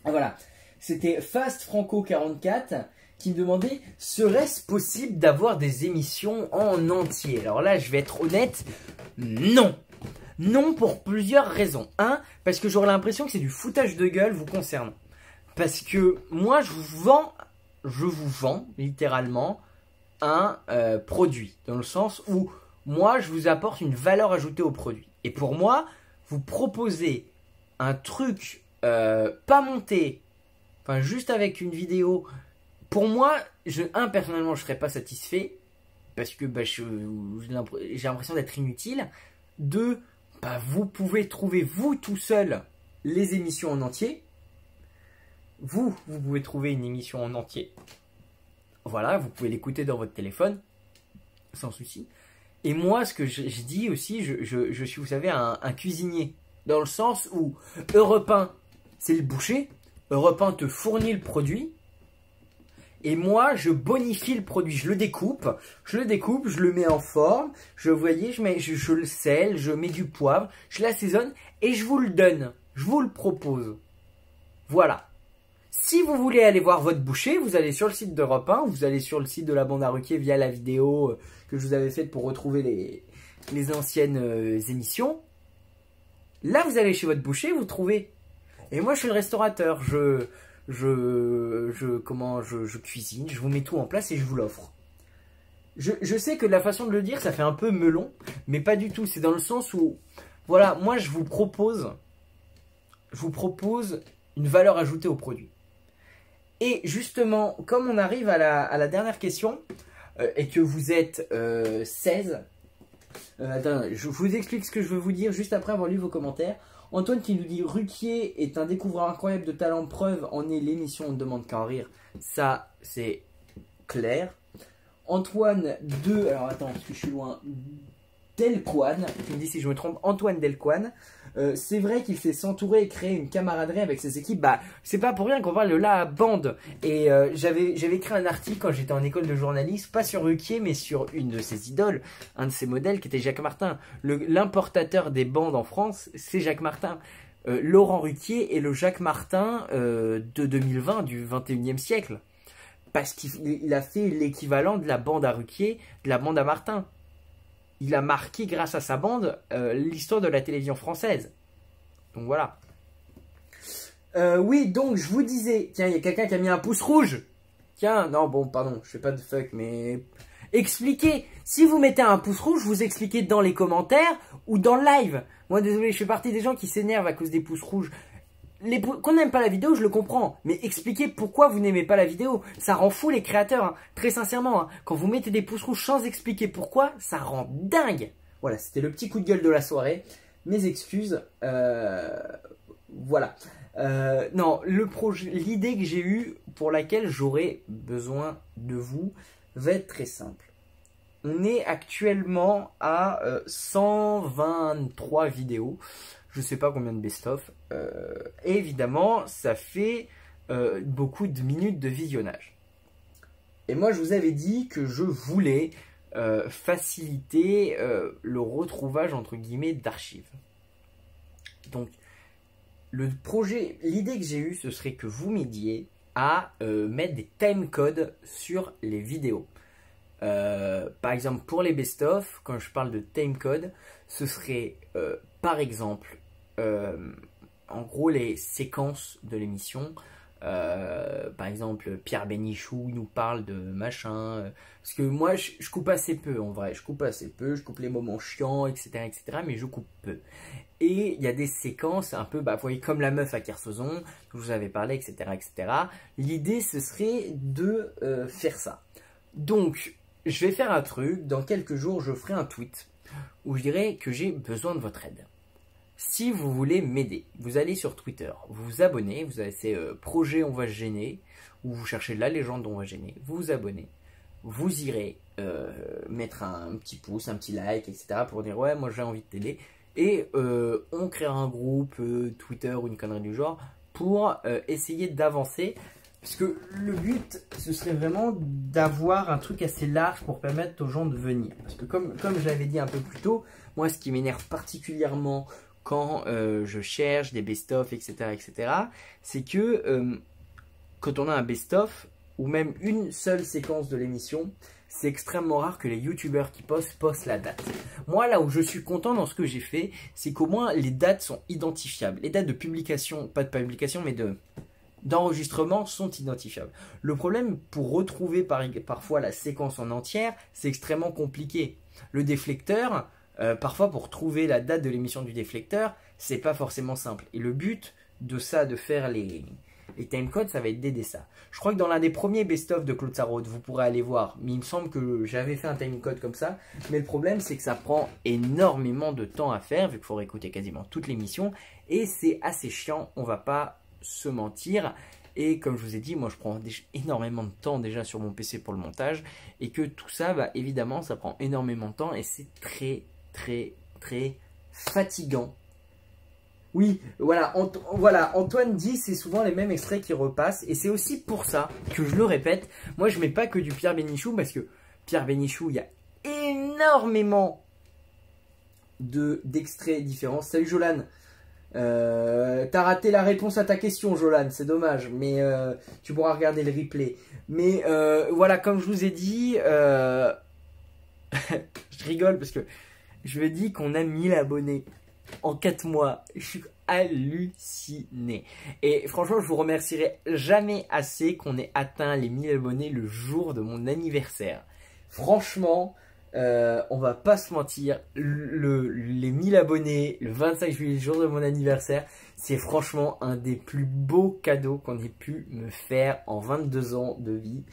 Ah, voilà. C'était Fast Franco 44 qui me demandait, serait-ce possible d'avoir des émissions en entier? Alors là, je vais être honnête, non. Non, pour plusieurs raisons. Un, parce que j'aurais l'impression que c'est du foutage de gueule vous concernant. Parce que moi, je vous vends littéralement un produit. Dans le sens où moi, je vous apporte une valeur ajoutée au produit. Et pour moi, vous proposez un truc pas monté, enfin juste avec une vidéo. Pour moi, personnellement, je ne serais pas satisfait. Parce que j'ai l'impression d'être inutile. Deux, vous pouvez trouver vous tout seul les émissions en entier. Vous pouvez trouver une émission en entier. Voilà, vous pouvez l'écouter dans votre téléphone, sans souci. Et moi, ce que je dis aussi, je suis, vous savez, un cuisinier. Dans le sens où Europe 1, c'est le boucher. Europe 1 te fournit le produit. Et moi, je bonifie le produit, je le découpe, je le mets en forme, je le sel, je mets du poivre, je l'assaisonne et je vous le donne, je vous le propose. Voilà. Si vous voulez aller voir votre boucher, vous allez sur le site d'Europe 1, vous allez sur le site de la bande à Ruquier via la vidéo que je vous avais faite pour retrouver les anciennes émissions. Là, vous allez chez votre boucher, vous trouvez. Et moi, je suis le restaurateur, je cuisine, je vous mets tout en place et je vous l'offre. Je sais que de la façon de le dire, ça fait un peu melon, mais pas du tout. C'est dans le sens où, voilà, moi je vous propose une valeur ajoutée au produit. Et justement, comme on arrive à la dernière question, et que vous êtes 16, attends, je vous explique ce que je veux vous dire juste après avoir lu vos commentaires. Antoine qui nous dit Ruquier est un découvreur incroyable de talent, preuve en est l'émission On ne demande qu'à en rire. Ça, c'est clair. Antoine de, alors attends, parce que je suis loin, Delcoine, qui me dit si je me trompe, Antoine Delcoine. C'est vrai qu'il s'est s'entourer et créer une camaraderie avec ses équipes. Bah, c'est pas pour rien qu'on parle de la bande. Et j'avais écrit un article quand j'étais en école de journalisme, pas sur Ruquier, mais sur une de ses idoles, un de ses modèles, qui était Jacques Martin. L'importateur des bandes en France, c'est Jacques Martin. Laurent Ruquier est le Jacques Martin de 2020, du 21e siècle. Parce qu'il a fait l'équivalent de la bande à Ruquier, de la bande à Martin. Il a marqué, grâce à sa bande, l'histoire de la télévision française. Donc voilà. Oui, donc je vous disais... Tiens, il y a quelqu'un qui a mis un pouce rouge. Tiens, non, bon, pardon, je fais pas de fuck, mais... Expliquez. Si vous mettez un pouce rouge, vous expliquez dans les commentaires ou dans le live. Moi, désolé, je fais partie des gens qui s'énervent à cause des pouces rouges. Qu'on n'aime pas la vidéo, je le comprends. Mais expliquez pourquoi vous n'aimez pas la vidéo. Ça rend fou les créateurs, hein. Très sincèrement. Hein. Quand vous mettez des pouces rouges sans expliquer pourquoi, ça rend dingue. Voilà, c'était le petit coup de gueule de la soirée. Mes excuses. Voilà. Non, l'idée que j'ai eue, pour laquelle j'aurais besoin de vous, va être très simple. On est actuellement à 123 vidéos. Je ne sais pas combien de best-of. Et évidemment, ça fait beaucoup de minutes de visionnage. Et moi, je vous avais dit que je voulais faciliter le retrouvage, entre guillemets, d'archives. Donc, l'idée que j'ai eue, ce serait que vous m'aidiez à mettre des timecodes sur les vidéos. Par exemple, pour les best-of, quand je parle de timecode, ce serait par exemple, en gros, les séquences de l'émission. Par exemple, Pierre Bénichou nous parle de machin. Parce que moi, je coupe assez peu en vrai. Je coupe assez peu. Je coupe les moments chiants, etc., etc. Mais je coupe peu. Et il y a des séquences un peu, vous voyez, comme la meuf à Kersozon, que je vous avais parlé, etc., etc. L'idée, ce serait de faire ça. Donc, je vais faire un truc. Dans quelques jours, je ferai un tweet où je dirai que j'ai besoin de votre aide. Si vous voulez m'aider, vous allez sur Twitter, vous vous abonnez, vous avez ces projets On va se gêner, ou vous cherchez la légende On va gêner, vous vous abonnez, vous irez mettre un petit pouce, un petit like, etc. pour dire ouais, moi j'ai envie de t'aider. Et on créera un groupe Twitter ou une connerie du genre pour essayer d'avancer. Parce que le but, ce serait vraiment d'avoir un truc assez large pour permettre aux gens de venir. Parce que comme je l'avais dit un peu plus tôt, moi ce qui m'énerve particulièrement quand je cherche des best-of, etc., c'est que quand on a un best-of, ou même une seule séquence de l'émission, c'est extrêmement rare que les youtubeurs qui postent la date. Moi, là où je suis content dans ce que j'ai fait, c'est qu'au moins les dates sont identifiables. Les dates de publication, pas de publication, mais d'enregistrement sont identifiables. Le problème, pour retrouver parfois la séquence en entière, c'est extrêmement compliqué. Le déflecteur, parfois pour trouver la date de l'émission du déflecteur, c'est pas forcément simple. Et le but de ça, de faire les timecodes, ça va être d'aider ça. Je crois que dans l'un des premiers best-of de Claude Sarraute, vous pourrez aller voir, mais il me semble que j'avais fait un timecode comme ça. Mais le problème, c'est que ça prend énormément de temps à faire, vu qu'il faut réécouter quasiment toute l'émission. Et c'est assez chiant, on va pas se mentir. Et comme je vous ai dit, moi je prends énormément de temps déjà sur mon PC pour le montage. Et que tout ça, bah, évidemment, ça prend énormément de temps. Et c'est très, très, très fatigant. Oui, voilà, Antoine dit c'est souvent les mêmes extraits qui repassent. Et c'est aussi pour ça que je le répète. Moi je mets pas que du Pierre Bénichou, parce que Pierre Bénichou, il y a énormément d'extraits différents. Salut Jolan. T'as raté la réponse à ta question, Jolan, c'est dommage, mais tu pourras regarder le replay. Mais voilà, comme je vous ai dit, je rigole parce que je me dis qu'on a 1000 abonnés en 4 mois. Je suis halluciné. Et franchement, je vous remercierai jamais assez qu'on ait atteint les 1000 abonnés le jour de mon anniversaire. Franchement, on va pas se mentir, les 1000 abonnés, le 25 juillet, le jour de mon anniversaire, c'est franchement un des plus beaux cadeaux qu'on ait pu me faire en 22 ans de vie.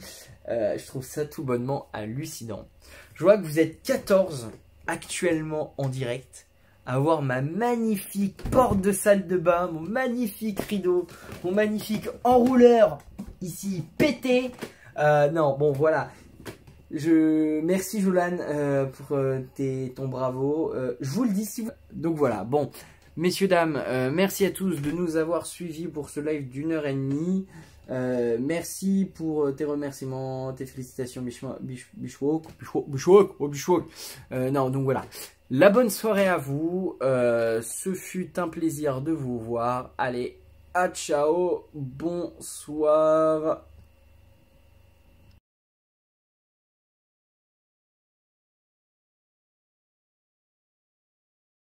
Je trouve ça tout bonnement hallucinant. Je vois que vous êtes 14 actuellement en direct à voir ma magnifique porte de salle de bain, mon magnifique rideau, mon magnifique enrouleur ici pété. Non, bon voilà. Merci Jolan pour ton bravo. Je vous le dis si vous... Donc voilà, bon, messieurs, dames, merci à tous de nous avoir suivis pour ce live d'1h30. Merci pour tes remerciements, tes félicitations, Bichwok. Non, donc voilà. La bonne soirée à vous. Ce fut un plaisir de vous voir. Allez, à ciao, bonsoir.